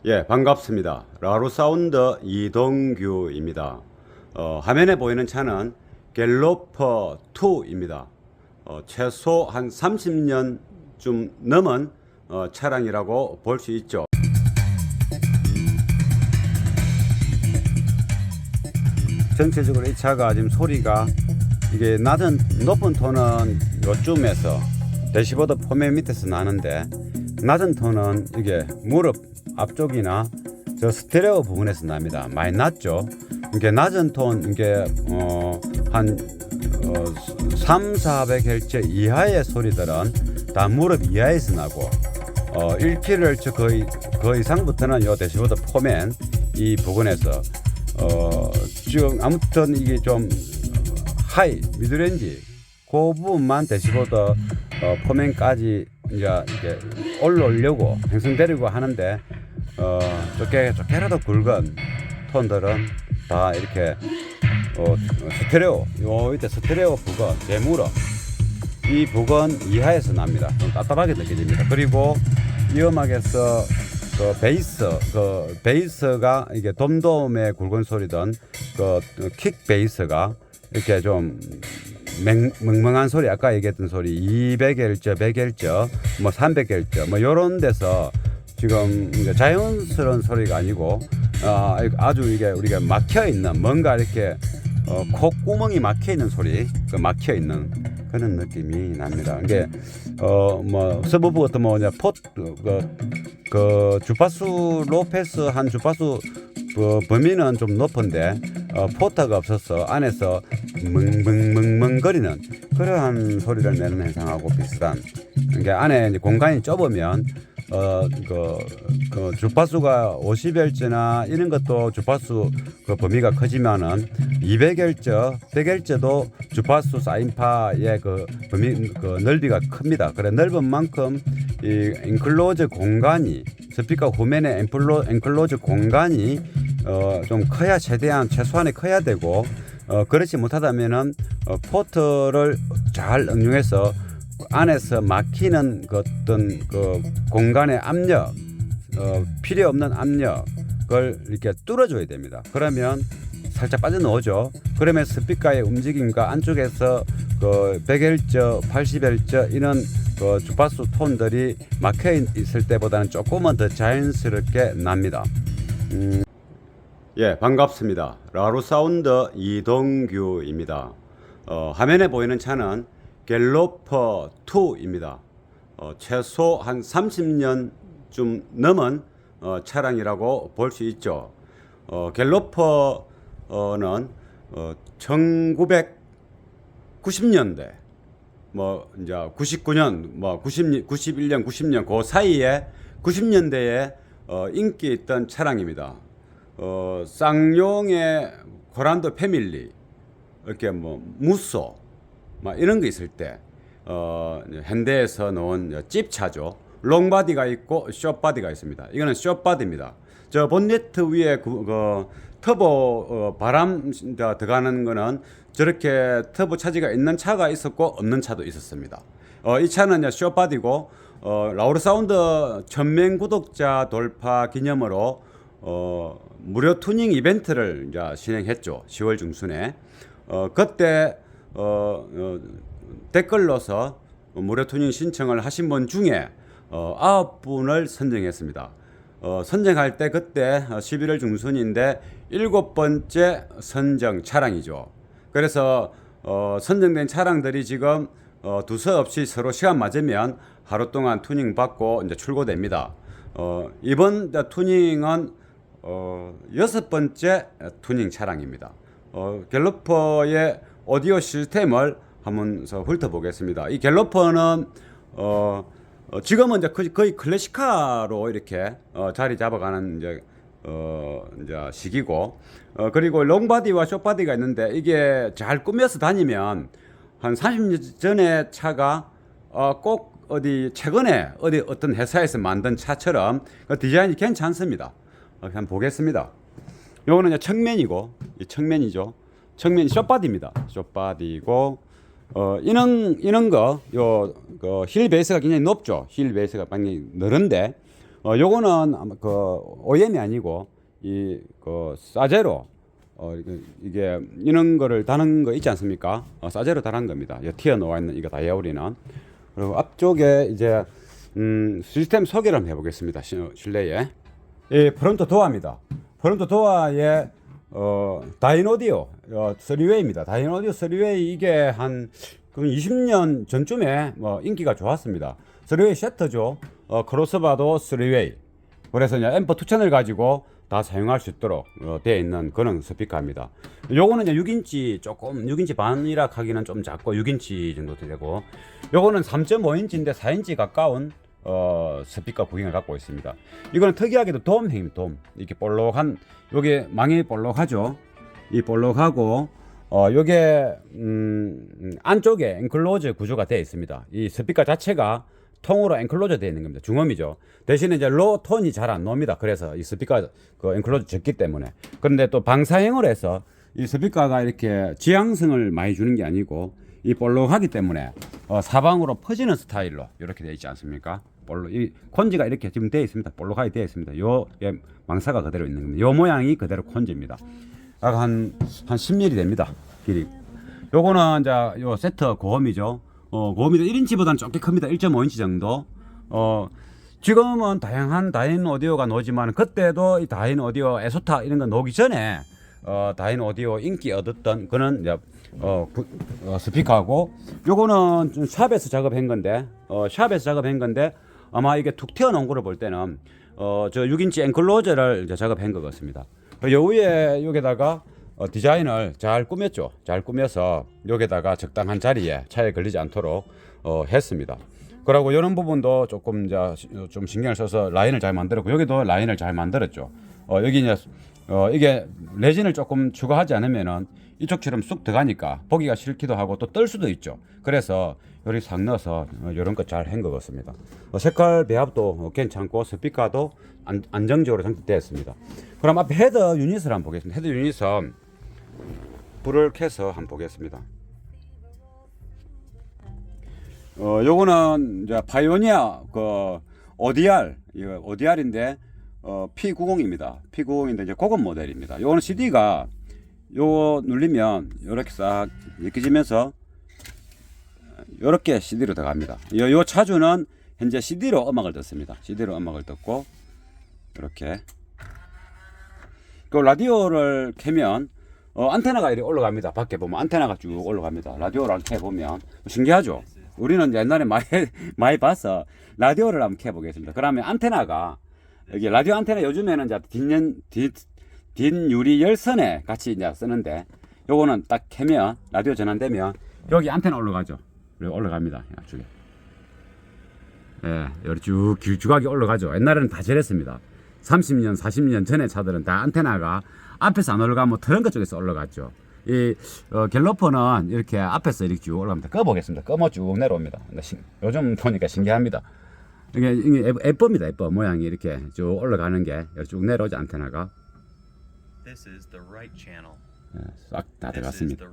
예, 반갑습니다. 라루사운드 이동규입니다. 화면에 보이는 차는 갤로퍼 2입니다. 최소 한 30년쯤 넘은 차량이라고 볼 수 있죠. 전체적으로 이 차가 지금 소리가 이게 높은 톤은 요쯤에서 대시보드 포맷 밑에서 나는데, 낮은 톤은 이게 무릎 앞쪽이나 저 스테레오 부분에서 납니다. 많이 낮죠. 이게 낮은 톤, 이게 한 300-400Hz 이하의 소리들은 다 무릎 이하에서 나고, 1kHz 그 이상부터는 요 대시보드 포맷 이 부분에서 지금 아무튼 이게 좀 하이 미드레인지 그 부분만 대시보드 포맷까지 이제 이렇게 올라오려고 형성되려고 하는데, 좋게라도 굵은 톤들은 다 이렇게 스테레오, 요 밑에 스테레오 부근, 대무릎 이 부근 이하에서 납니다. 좀 답답하게 느껴집니다. 그리고 이 음악에서 베이스가 이게 돔돔의 굵은 소리든 킥 베이스가 이렇게 좀 멍멍한 소리, 아까 얘기했던 소리 200Hz, 100Hz, 뭐 300Hz 뭐 요런 데서 지금 자연스러운 소리가 아니고 아주 이게 우리가 막혀 있는 뭔가 이렇게 콧구멍이 막혀 있는 소리, 막혀 있는 그런 느낌이 납니다. 이게 뭐 서브브 같은 뭐 이제 주파수 로패스 한 주파수 범위는 좀 높은데 포터가 없어서 안에서 멍멍멍멍거리는 그러한 소리를 내는 현상하고 비슷한. 그러니까 안에 이제 공간이 좁으면 주파수가 50Hz나 이런 것도 주파수 범위가 커지면은 200Hz, 100Hz도 주파수 사인파의 범위 넓이가 큽니다. 그래 넓은 만큼 이 엔클로즈 공간이 스피커 후면에 엔클로즈 공간이 좀 커야 최소한의 커야 되고, 그렇지 못하다면은 포트를 잘 응용해서 안에서 막히는 어떤 공간의 압력, 필요 없는 압력을 이렇게 뚫어줘야 됩니다. 그러면 살짝 빠져나오죠. 그러면 스피커의 움직임과 안쪽에서 100Hz, 80Hz 이런 주파수 톤들이 막혀 있을 때보다는 조금은 더 자연스럽게 납니다. 예, 반갑습니다. 라루사운드 이동규입니다. 화면에 보이는 차는 갤로퍼 2입니다. 최소 한 30년쯤 넘은 차량이라고 볼 수 있죠. 갤로퍼는 1990년대 뭐 이제 99년 뭐 91년 90년 그 사이에 90년대에 인기 있던 차량입니다. 쌍용의 고란도 패밀리, 이렇게 뭐 무쏘 막 이런 거 있을 때 현대에서 나온 찝차죠. 롱바디가 있고 숏바디가 있습니다. 이거는 숏바디입니다. 저 본네트 위에 터보 바람 들어가는 거는 저렇게 터보 차지가 있는 차가 있었고 없는 차도 있었습니다. 이 차는 숏바디고, 라우르사운드 1000명 구독자 돌파 기념으로 무료 투닝 이벤트를 이제 진행했죠. 10월 중순에. 그때 댓글로서 무료 투닝 신청을 하신 분 중에 9분을 선정했습니다. 선정할 때 그때 11월 중순인데 7번째 선정 차량이죠. 그래서 선정된 차량들이 지금 두서없이 서로 시간 맞으면 하루 동안 투닝 받고 이제 출고됩니다. 이번 투닝은 6번째 투닝 차량입니다. 갤로퍼의 오디오 시스템을 한번 훑어보겠습니다. 이 갤로퍼는 지금은 이제 거의 클래식카로 이렇게 자리 잡아가는 이제 시기고, 그리고 롱바디와 숏바디가 있는데, 이게 잘 꾸며서 다니면 한 30년 전에 차가 꼭 최근에 어떤 회사에서 만든 차처럼 디자인이 괜찮습니다. 한번 보겠습니다. 요거는 이제 측면이고, 이 측면이죠. 측면이 숏바디입니다. 숏바디고, 이런 거, 힐 베이스가 굉장히 높죠. 힐 베이스가 굉장히 넓은데, 요거는 아마 그 OEM이 아니고 이 그 사제로 이게 이런 거를 다는 거 있지 않습니까? 사제로 다는 겁니다. 튀어나와 있는 이거 다이아우리는. 그리고 앞쪽에 이제 시스템 소개를 한번 해보겠습니다. 실내에 이 프론트 도어입니다. 프론트 도어에 다인오디오 3웨이입니다. 다인오디오 3웨이 이게 한 20년 전쯤에 뭐 인기가 좋았습니다. 3웨이 셔터죠. 크로스바도 3웨이. 그래서 이제 앰프 2채널 가지고 다 사용할 수 있도록 되어 있는 그런 스피커입니다. 요거는 이제 6인치 조금 6인치 반이라 하기는 좀 작고 6인치 정도 되고, 요거는 3.5인치인데 4인치 가까운 스피커 구경을 갖고 있습니다. 이거는 특이하게도 돔형입니다. 돔. 이렇게 볼록한, 요게 망이 볼록하죠. 이 볼록하고 요게 안쪽에 엔클로즈 구조가 되어 있습니다. 이 스피커 자체가 통으로 엔클로저 되어 있는 겁니다. 중음이죠. 대신에 이제 로 톤이 잘 안 나옵니다. 그래서 이 스피커 그 엔클로저 적기 때문에. 그런데 또 방사형을 해서 이 스피커가 이렇게 지향성을 많이 주는 게 아니고 이 볼록하기 때문에 사방으로 퍼지는 스타일로 이렇게 되어 있지 않습니까? 이 콘지가 이렇게 지금 되어 있습니다. 볼록하게 되어 있습니다. 요 망사가 그대로 있는 겁니다. 요 모양이 그대로 콘지입니다. 한 10mm 됩니다. 길이. 요거는 이제 요 세트 고음이죠. 고음이 1인치보다는 조금 큽니다. 1.5인치 정도. 지금은 다양한 다인 오디오가 나오지만 그때도 이 다인 오디오 에소타 이런 거 나오기 전에 다인 오디오 인기 얻었던 그런 이제 스피커하고, 요거는 좀 샵에서 작업한 건데 아마 이게 툭 튀어나온 거를 볼 때는 저 6인치 엔클로저를 이제 작업한 것 같습니다. 요 위에 여기다가 디자인을 잘 꾸몄죠. 잘 꾸며서 여기다가 적당한 자리에 차에 걸리지 않도록 했습니다. 그리고 이런 부분도 조금 이제 좀 신경을 써서 라인을 잘 만들었고, 여기도 라인을 잘 만들었죠. 여기 이제 이게 레진을 조금 추가하지 않으면은 이쪽처럼 쑥 들어가니까 보기가 싫기도 하고 또 뜰 수도 있죠. 그래서 여기 싹 넣어서 이런 거 잘 한 것 같습니다. 색깔 배합도 괜찮고 스피커도 안정적으로 장착되었습니다. 그럼 앞에 헤더 유닛을 한번 보겠습니다. 헤더 유닛은 불을 켜서 한번 보겠습니다. 요거는 이제 파이오니아 그 ODR인데 P90입니다. P90인데 이제 고급 모델입니다. 요거는 CD가 요거 눌리면 요렇게 싹 느껴지면서 요렇게 CD로 들어갑니다. 요 차주는 현재 CD로 음악을 듣습니다. CD로 음악을 듣고 이렇게 그 라디오를 켜면 안테나가 이렇게 올라갑니다. 밖에 보면 안테나가 쭉 올라갑니다. 라디오를 켜보면 신기하죠. 우리는 옛날에 많이 봐서 라디오를 한번 켜보겠습니다. 그러면 안테나가 여기 라디오 안테나 요즘에는 이제 뒷유리 열선에 같이 이제 쓰는데, 요거는 딱 켜면 라디오 전환되면 여기 안테나 올라가죠. 그리고 올라갑니다. 이쪽에. 예, 여기 쭉 길쭉하게 올라가죠. 옛날에는 다 저랬습니다. 30년, 40년 전에 차들은 다 안테나가 앞에서 안 올라가면 트렁크 쪽에서 올라갔죠. 이 갤러퍼는 이렇게 앞에서 이렇게 쭉 올라갑니다. 꺼보겠습니다. 꺼면 쭉 내려옵니다. 요즘 보니까 신기합니다. 이게 예쁩니다. 예뻐. 모양이 이렇게 쭉 올라가는 게 쭉 내려오지 안테나가. 싹 다 들어갔습니다.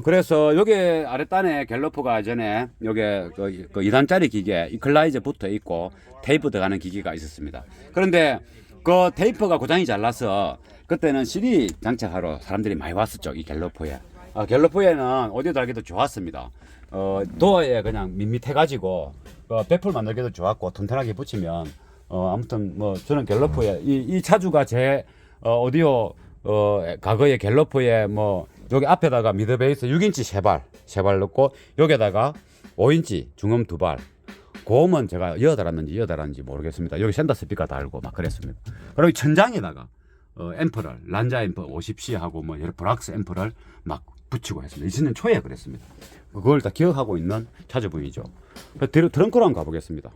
그래서 여기 아랫단에 갤러퍼가 전에 여기 그 2단짜리 기계 이퀄라이저 붙어 있고 테이프 들어가는 기계가 있었습니다. 그런데 그 테이프가 고장이 잘 나서 그때는 CD 장착하러 사람들이 많이 왔었죠. 이 갤러퍼에. 갤러퍼에는 오디오 달기도 좋았습니다. 도어에 그냥 밋밋해가지고 백풀 만들기도 좋았고 튼튼하게 붙이면 아무튼 뭐 저는 갤러퍼에 이 차주가 제 오디오 과거에 갤러퍼에 뭐 여기 앞에다가 미드 베이스 6인치 세발 넣고 여기다가 5인치 중음 2발, 고음은 제가 이어달았는지 모르겠습니다. 여기 센터 스피커 달고 막 그랬습니다. 그리고 천장에다가 앰프를 란자 앰프 50C 하고 뭐 여러 브락스 앰프를 막 붙이고 했습니다. 2000년 초에 그랬습니다. 그걸 다 기억하고 있는 차주분이죠. 트렁크로 한번 가보겠습니다.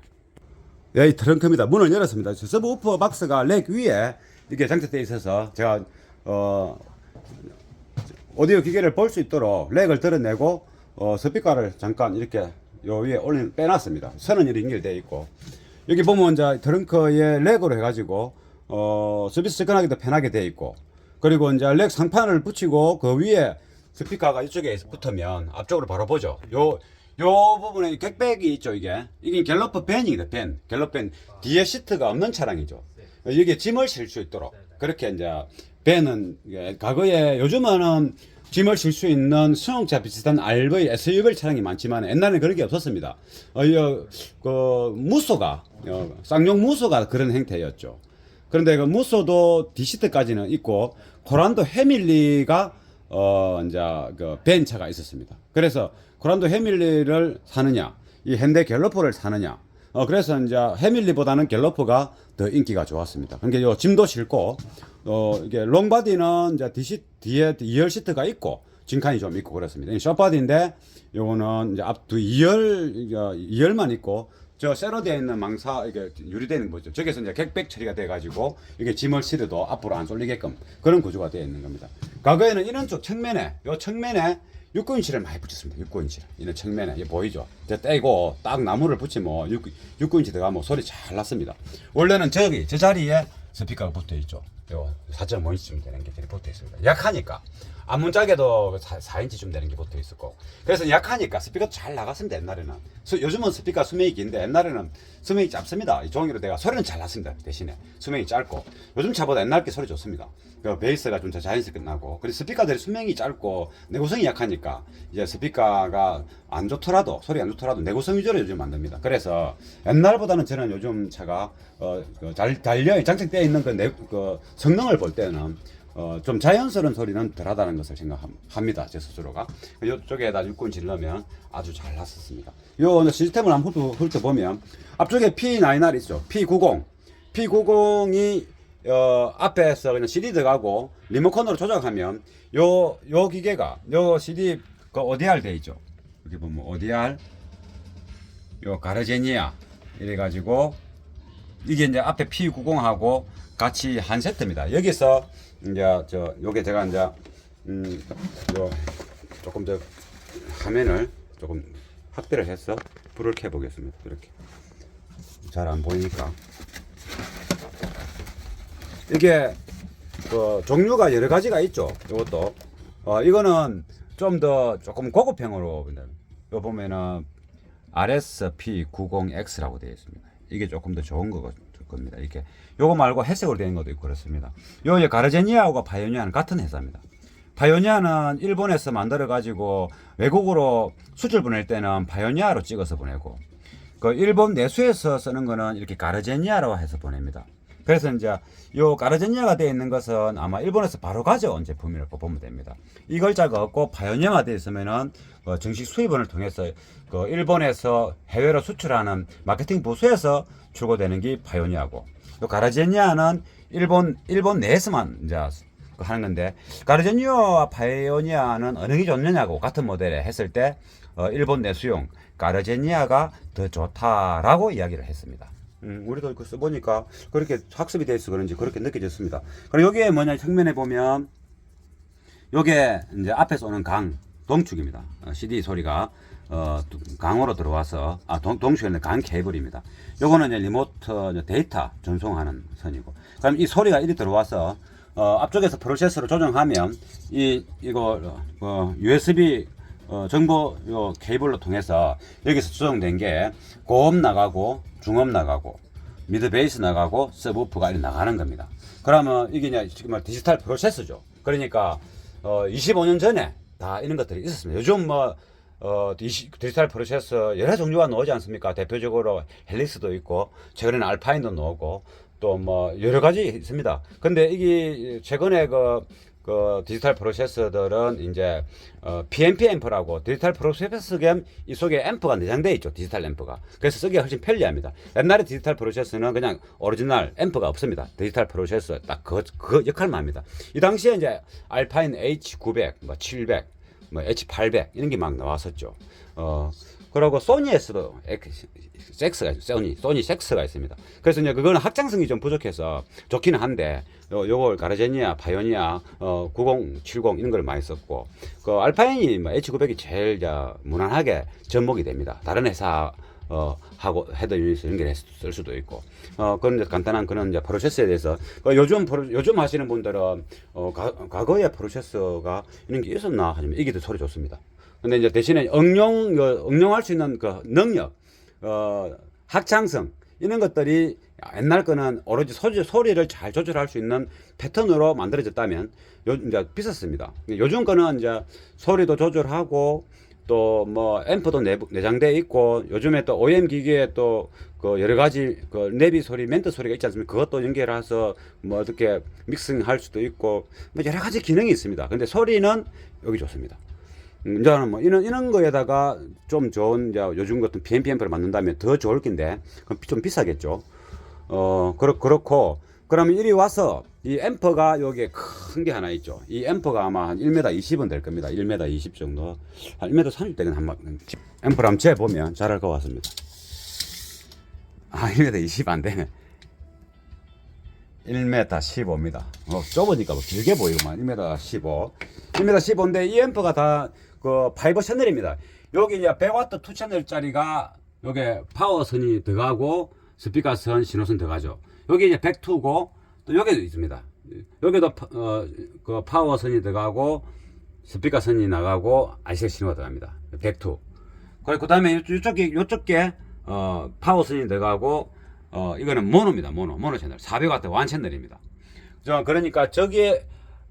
예, 이 트렁크입니다. 문을 열었습니다. 서브우퍼 박스가 렉 위에 이렇게 장착되어 있어서 제가 오디오 기계를 볼 수 있도록 렉을 드러내고 스피커를 잠깐 이렇게 요 위에 빼놨습니다. 선은 이렇게 연결되어 있고, 여기 보면 이제 트렁크에 렉으로 해가지고 서비스 접근하기도 편하게 되어 있고, 그리고 이제 렉 상판을 붙이고 그 위에 스피커가 이쪽에 붙으면 앞쪽으로 바로 보죠. 요 부분에 객백이 있죠, 이게 갤러퍼 밴입니다, 밴. 갤러퍼 밴. 뒤에 시트가 없는 차량이죠. 여기에 짐을 실 수 있도록. 그렇게 이제, 밴은, 과거에, 요즘은 짐을 실 수 있는 승용차 비슷한 RV, SUV 차량이 많지만, 옛날에는 그런 게 없었습니다. 무쏘가, 쌍용 무쏘가 그런 형태였죠. 그런데 그 무쏘도 D시트까지는 있고, 코란도 해밀리가, 이제, 벤차가 있었습니다. 그래서, 코란도 해밀리를 사느냐, 이 현대 갤러퍼를 사느냐. 그래서 이제 해밀리보다는 갤러퍼가 더 인기가 좋았습니다. 그러니까 요 짐도 실고, 이게 롱바디는 이제 뒤에 2열 시트가 있고, 짐칸이 좀 있고 그렇습니다. 이 숏바디인데, 요거는 이제 앞 2열만 있고, 저 세로 되어 있는 망사, 이게 유리되어 있는 거죠. 저기서 이제 객백 처리가 돼가지고, 이게 짐을 실어도 앞으로 안 쏠리게끔 그런 구조가 되어 있는 겁니다. 과거에는 이런 쪽 측면에, 요 측면에 6구인치를 많이 붙였습니다. 6구인치. 이런 측면에. 이게 보이죠? 떼고 딱 나무를 붙이면 6구인치 들어가면 소리 잘 났습니다. 원래는 저 자리에 스피커가 붙어 있죠. 요 4.5인치쯤 되는 게 붙어 있습니다. 약하니까. 안문짝에도 4인치쯤 되는 게 붙어 있었고. 그래서 약하니까 스피커도 잘 나갔습니다. 옛날에는. 요즘은 스피커 수명이 긴데 옛날에는 수명이 짧습니다. 이 종이로 내가 소리는 잘 났습니다. 대신에. 수명이 짧고. 요즘 차보다 옛날 게 소리 좋습니다. 그 베이스가 좀 자연스럽게 나고. 그리고 스피커들이 수명이 짧고 내구성이 약하니까 이제 스피커가 안 좋더라도, 소리 안 좋더라도 내구성 위주로 요즘 만듭니다. 그래서 옛날보다는 저는 요즘 차가 장착되어 있는 그 성능을 볼 때는 좀 자연스러운 소리는 덜하다는 것을 생각합니다. 제 스스로가. 이쪽에다 6구인치를 넣으면 아주 잘 났었습니다. 요 시스템을 한번 훑어보면 앞쪽에 P9R 있죠. P90이 앞에서 그냥 CD 들어가고 리모컨으로 조작하면 요 기계가 요 CD 그 ODR 돼 있죠. 여기 보면 ODR 요 가르제니아 이래가지고 이게 이제 앞에 P90하고 같이 한 세트입니다. 여기서 이제 요게 제가 이제 요 조금 더 화면을 조금 확대를 해서 불을 켜 보겠습니다. 이렇게 잘 안 보이니까 이게 종류가 여러 가지가 있죠. 이것도 이거는 좀 더 조금 고급형으로 요 보면은 RSP90X라고 되어 있습니다. 이게 조금 더 좋은 겁니다. 이렇게 요거 말고 회색으로 되는 것도 있고 그렇습니다. 요 가르제니아하고 파이오니아는 같은 회사입니다. 파이오니아는 일본에서 만들어 가지고 외국으로 수출 보낼 때는 파이오니아로 찍어서 보내고 그 일본 내수에서 쓰는 거는 이렇게 가르제니아라고 해서 보냅니다. 그래서 이제 요 가르제니아가 되어 있는 것은 아마 일본에서 바로 가져온 제품이라고 보면 됩니다. 이 글자가 없고 파이오니아가 되어 있으면은 정식 수입원을 통해서 그 일본에서 해외로 수출하는 마케팅 부서에서 출고되는 게 파이오니아고, 요 가르제니아는 일본 내에서만 이제 하는 건데, 가르제니아와 파이오니아는 어느 게 좋느냐고 같은 모델에 했을 때 일본 내수용 가르제니아가 더 좋다라고 이야기를 했습니다. 우리도 그 써보니까 그렇게 학습이 돼 있어 그런지 그렇게 느껴졌습니다. 그리고 여기에 뭐냐, 측면에 보면 요게 이제 앞에서 오는 동축입니다. CD 소리가 강으로 들어와서 동축에는 강 케이블입니다. 요거는 이제 리모트 정보 전송하는 선이고, 그럼 이 소리가 이리 들어와서 앞쪽에서 프로세서로 조정하면 이거 USB 정보 요 케이블로 통해서 여기서 조정된 게 고음 나가고 중음 나가고 미드 베이스 나가고 서브우프가 이렇게 나가는 겁니다. 그러면 이게 이제 지금 디지털 프로세서죠. 그러니까 25년 전에 다 이런 것들이 있었습니다. 요즘 디지털 프로세서 여러 종류가 나오지 않습니까? 대표적으로 헬릭스도 있고 최근에는 알파인도 나오고 또 여러 가지 있습니다. 근데 이게 최근에 그 디지털 프로세서들은 이제 PNP 앰프라고 디지털 프로세서 겸 이 속에 앰프가 내장되어 있죠. 디지털 앰프가. 그래서 쓰기가 훨씬 편리합니다. 옛날에 디지털 프로세서는 그냥 오리지널 앰프가 없습니다. 디지털 프로세서 딱 그 역할만 합니다. 이 당시에 이제 알파인 H900, 700, H800 이런 게 막 나왔었죠. 그리고 소니에서도 섹스가 있어요. 소니 섹스가 있습니다. 그래서 이제 그거는 확장성이 좀 부족해서 좋기는 한데, 요걸 가르제니아, 파이오니아, 90, 70 이런 걸 많이 썼고, 그 알파인이 H900이 제일 무난하게 접목이 됩니다. 다른 회사 하고 헤더 유닛 연결해서 쓸 수도 있고, 그런 간단한 그런 이제 프로세서에 대해서 요즘 하시는 분들은 과거에 프로세서가 이런 게 있었나 하시면 이게 더 소리 좋습니다. 근데 이제 대신에 응용할 수 있는 그 능력, 확장성, 이런 것들이 옛날 거는 오로지 소리를 잘 조절할 수 있는 패턴으로 만들어졌다면 이제 비쌌습니다. 요즘 거는 이제 소리도 조절하고 또 뭐 앰프도 내장돼 있고 요즘에 또 OEM 기기에 또 그 여러 가지 그 내비 소리, 멘트 소리가 있지 않습니까? 그것도 연결해서 뭐 어떻게 믹싱 할 수도 있고 뭐 여러 가지 기능이 있습니다. 근데 소리는 여기 좋습니다. 이제는 뭐 이런 거에다가 좀 좋은 이제 요즘 같은 PMP 앰프를 만든다면 더 좋을 낀데 그럼 좀 비싸겠죠. 그렇고 그러면 이리 와서 이 앰프가 여기에 큰 게 하나 있죠. 이 앰프가 아마 한 1m 20은 될 겁니다. 1m 20 정도. 한 1m 30 되긴 한번 앰프를 한번 재보면 잘 알 것 같습니다. 아, 1m 20 안 되네. 1m 15입니다. 좁으니까 뭐 길게 보이구만. 1m 15. 1m 15인데 이 앰프가 다 그 파이버 채널입니다. 여기 이제 100W 2채널짜리가 요게 파워선이 들어가고 스피커 선, 신호선 들어가죠. 여기 이제 102고 또 여기도 있습니다. 여기도 그 파워선이 들어가고 스피커 선이 나가고 IC 신호가 들어갑니다. 102. 그리고 그다음에 요쪽에 파워선이 들어가고 이거는 모노입니다. 모노 채널. 400W 완 채널입니다. 그러니까 저기에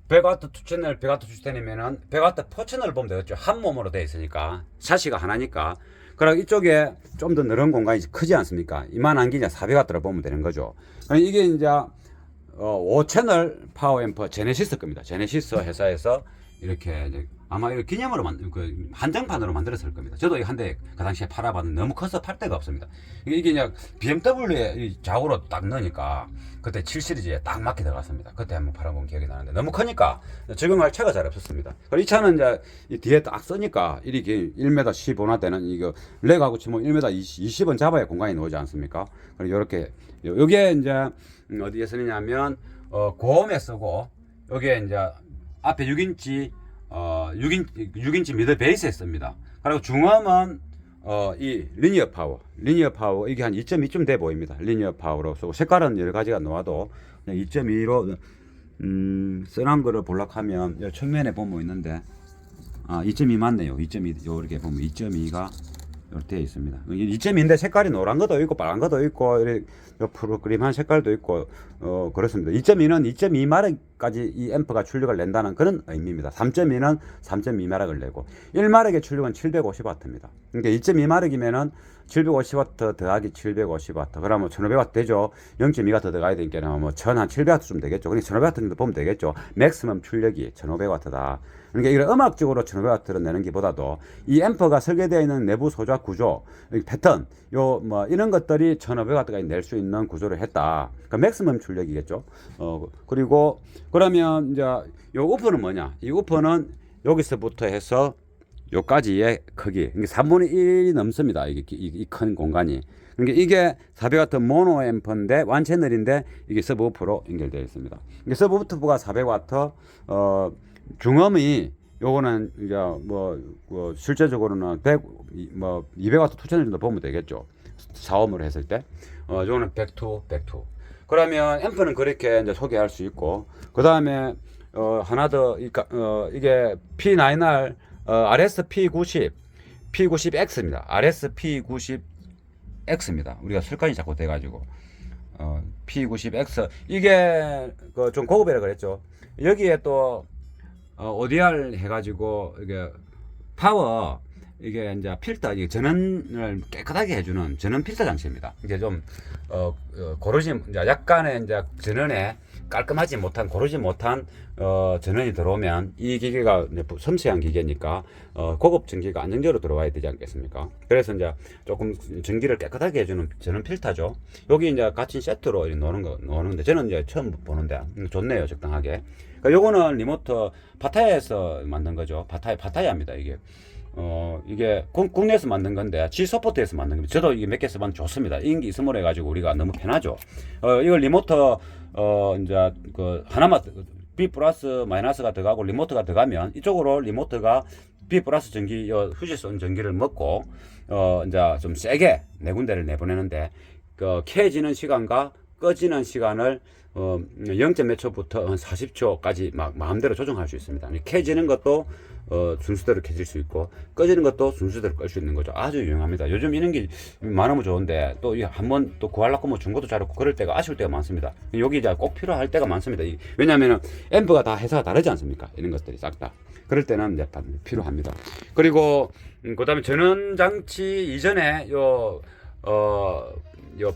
100W 2채널, 100W 2채널이면은 100W 4채널을 보면 되겠죠. 한 몸으로 되어 있으니까 샤시가 하나니까. 그리고 이쪽에 좀 더 넓은 공간이 크지 않습니까? 이만한 게 이제 400W로 보면 되는 거죠. 이게 이제 5채널 파워 앰프 제네시스 겁니다. 제네시스 회사에서 이렇게 이제 아마 이거 기념으로 그 한정판으로 만들었을 겁니다. 저도 한 대 그 당시에 팔아봤는데 너무 커서 팔 데가 없습니다. 이게 그냥 BMW에 좌우로 딱 넣으니까 그때 7 시리즈에 딱 맞게 들어갔습니다. 그때 한번 팔아본 기억이 나는데 너무 크니까 적응할 차가 잘 없었습니다. 그리고 이 차는 이제 이 뒤에 딱 쓰니까 이렇게 1m 15나 되는 이거 렉하고 치면 1m 20은 잡아야 공간이 나오지 않습니까? 그리고 이렇게 요게 이제 어디에 쓰느냐면 고음에 쓰고 요게 이제 앞에 6인치 6인치 미드 베이스에 씁니다. 그리고 중음은 이 리니어 파워 이게 한 2.2쯤 돼 보입니다. 리니어 파워로 쓰고 색깔은 여러 가지가 나와도 2.2로 써난 거를 볼락하면 측면에 보면 있는데 2.2 맞네요. 2.2 이렇게 보면 2.2가 이렇게 되어 있습니다. 2.2인데 색깔이 노란 것도 있고 빨간 것도 있고 옆으로 그림한 색깔도 있고 그렇습니다. 2.2는 2.2마력까지 이 앰프가 출력을 낸다는 그런 의미입니다. 3.2는 3.2마력을 내고 1마력의 출력은 750W입니다. 그러니까 2.2마력이면은 750W 더하기 750W 그러면 1500W 되죠. 0.2가 더 들어가야 되니까 뭐 1700W쯤 되겠죠. 그러니까 1500W 정도 보면 되겠죠. 맥시멈 출력이 1500W다. 그러니까 이런 음악적으로 1500W를 내는 것보다도 이 앰프가 설계되어 있는 내부 소자 구조, 패턴, 뭐 이런 것들이 1500W까지 낼 수 있는 구조를 했다. 그러니까 맥시멈 출력이겠죠. 그리고 그러면 이제 요 우퍼는 뭐냐? 이 우퍼는 여기서부터 해서 요까지의 크기, 그러니까 3분의 1이 넘습니다. 이 큰 공간이. 그러니까 이게 400W 모노 앰프인데 완 채널인데 이게 서브우퍼로 연결되어 있습니다. 이게 서브우퍼가 400W, 중음이 요거는 이제 뭐 실제적으로는 200W 2채널 정도 보면 되겠죠. 4옴으로 했을 때. 요거는 102. 그러면 앰프는 그렇게 이제 소개할 수 있고, 그 다음에 하나 더 이게 P9R RSP90 P90X입니다. RSP90X입니다. 우리가 설관이 자꾸 돼가지고 P90X 이게 좀 고급이라 그랬죠. 여기에 또 ODR 해가지고 이게 파워 이게 이제 필터 이게 전원을 깨끗하게 해주는 전원 필터 장치입니다. 이게 좀 고르지 이제 약간의 이제 전원에 깔끔하지 못한 고르지 못한 전원이 들어오면 이 기계가 이제 섬세한 기계니까 고급 전기가 안정적으로 들어와야 되지 않겠습니까? 그래서 이제 조금 전기를 깨끗하게 해주는 전원 필터죠. 여기 이제 같이 세트로 노는데 저는 이제 처음 보는데 좋네요, 적당하게. 그러니까 요거는 리모트 파타야에서 만든 거죠. 파타야입니다, 이게. 이게 국내에서 만든 건데 G소프트에서 만든 겁니다. 저도 이게 몇 개 써봤는데 좋습니다. 인기 있음으로 해가지고 우리가 너무 편하죠. 이걸 리모트 이제 그 하나만 B 플러스 마이너스가 들어가고 리모트가 들어가면 이쪽으로 리모트가 B 플러스 전기 휴지선 전기를 먹고 이제 좀 세게 네 군데를 내보내는데 켜지는 시간과 꺼지는 시간을 0. 몇 초부터 한 40초까지 막 마음대로 조정할 수 있습니다. 켜지는 것도 순서대로 켜질 수 있고 꺼지는 것도 순서대로 끌 수 있는 거죠. 아주 유용합니다. 요즘 이런 게 많으면 좋은데 또 한번 또 구하려고 뭐 중고도 자르고 그럴 때가 아쉬울 때가 많습니다. 여기 이제 꼭 필요할 때가 많습니다. 왜냐하면 앰프가 다 회사가 다르지 않습니까? 이런 것들이 싹 다. 그럴 때는 이제 필요합니다. 그리고 그다음에 전원 장치 이전에 요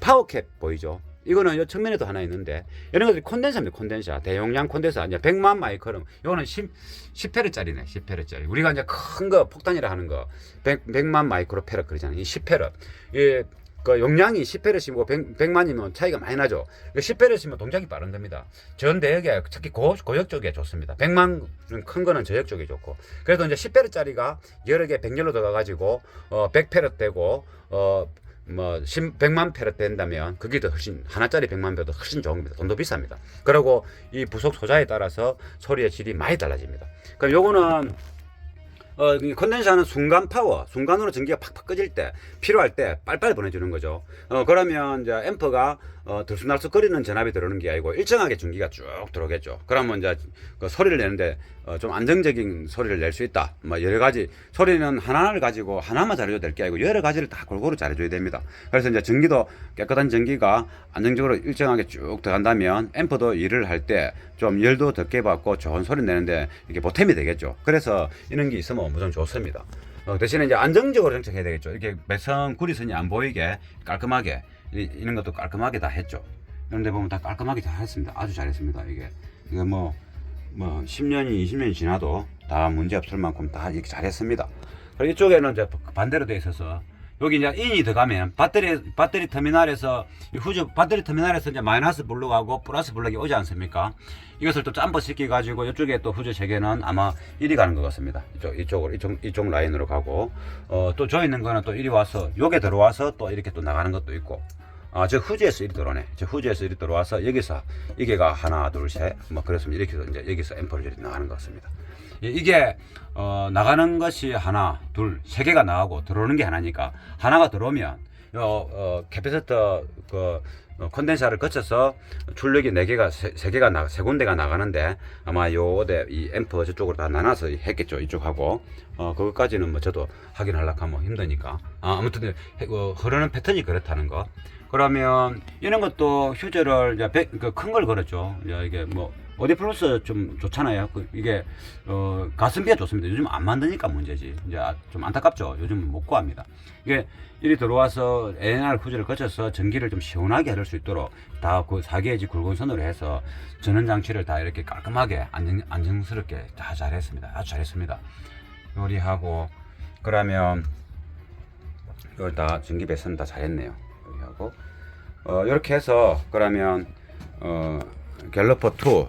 파워캡 보이죠? 이거는 요 측면에도 하나 있는데 이런 것들이 콘덴서입니다. 콘덴서 대용량 콘덴서 이제 100만 마이크롬 이거는 10페르짜리네. 10페르짜리 우리가 이제 큰 거 폭탄이라 하는 거 100만 마이크로 페르 그러잖아요. 이 10페르 그 용량이 10페르시고 100만이면 차이가 많이 나죠. 10페르시면 동작이 빠른 겁니다. 전 대역에 특히 고역 쪽에 좋습니다. 100만 큰 거는 저역 쪽에 좋고. 그래도 이제 10페르짜리가 여러 개 100열로 들어가 가지고 100페르 되고 100만 페르 된다면 그게 더 훨씬 하나짜리 100만 페르도 훨씬 좋은 겁니다. 돈도 비쌉니다. 그리고 이 부속 소자에 따라서 소리의 질이 많이 달라집니다. 그럼 요거는 컨덴서는 순간 파워, 순간으로 전기가 팍팍 꺼질 때, 필요할 때 빨리빨리 보내주는 거죠. 그러면 이제 앰프가 들쑥날쑥 거리는 전압이 들어오는 게 아니고 일정하게 전기가 쭉 들어오겠죠. 그러면 이제 그 소리를 내는데 좀 안정적인 소리를 낼 수 있다. 뭐 여러 가지 소리는 하나를 가지고 하나만 잘해줘야 될 게 아니고 여러 가지를 다 골고루 잘해줘야 됩니다. 그래서 이제 전기도 깨끗한 전기가 안정적으로 일정하게 쭉 들어간다면 앰프도 일을 할 때 좀 열도 적게 받고 좋은 소리 내는데 이게 보탬이 되겠죠. 그래서 이런 게 있으면 무조건 좋습니다. 대신에 이제 안정적으로 정착해야 되겠죠. 이렇게 매선 구리선이 안 보이게 깔끔하게 이런 것도 깔끔하게 다 했죠. 그런데 보면 다 깔끔하게 다 했습니다. 아주 잘했습니다. 이게 뭐 10년이 20년이 지나도 다 문제 없을 만큼 다 이렇게 잘했습니다. 그리고 이쪽에는 이제 반대로 되어 있어서 여기 이제 인이 들어가면 배터리 터미널에서 배터리 터미널에서 이제 마이너스 블록하고 플러스 블록이 오지 않습니까? 이것을 또 짬버 시켜 가지고 이쪽에 또 후저 세 개는 아마 이리 가는 것 같습니다. 이쪽 라인으로 가고 또 저 있는 거는 또 이리 와서 요게 들어와서 또 이렇게 또 나가는 것도 있고. 저 후지에서 이리 들어오네. 저 후지에서 이리 들어와서 여기서 이게가 하나, 둘, 셋, 뭐 그렇습니다. 이렇게 해서 이제 여기서 앰프를 이렇게 나가는 것 같습니다. 이게 나가는 것이 하나, 둘, 세 개가 나가고 들어오는 게 하나니까 하나가 들어오면 캐패시터 콘덴서를 거쳐서 출력이 4개가 세 개가 세 군데가 나가는데 아마 이 앰프 저쪽으로 다 나눠서 했겠죠. 이쪽하고 그것까지는 뭐 저도 확인하려고 하면 힘드니까 아무튼 흐르는 패턴이 그렇다는 거. 그러면 이런 것도 휴저를 이제 큰 걸 걸었죠. 이게 뭐 어디 플러스 좀 좋잖아요. 이게 가성비가 좋습니다. 요즘 안 만드니까 문제지. 이제 좀 안타깝죠. 요즘 못 구합니다. 이게 이리 들어와서 NR 후저를 거쳐서 전기를 좀 시원하게 흐를 수 있도록 다 그 4개지 굵은 선으로 해서 전원 장치를 다 이렇게 깔끔하게 안정스럽게 다 잘했습니다. 아주 잘했습니다. 요리하고 그러면 이걸 다 전기 배선 다 잘했네요. 여기 하고 이렇게 해서 그러면 갤러퍼 2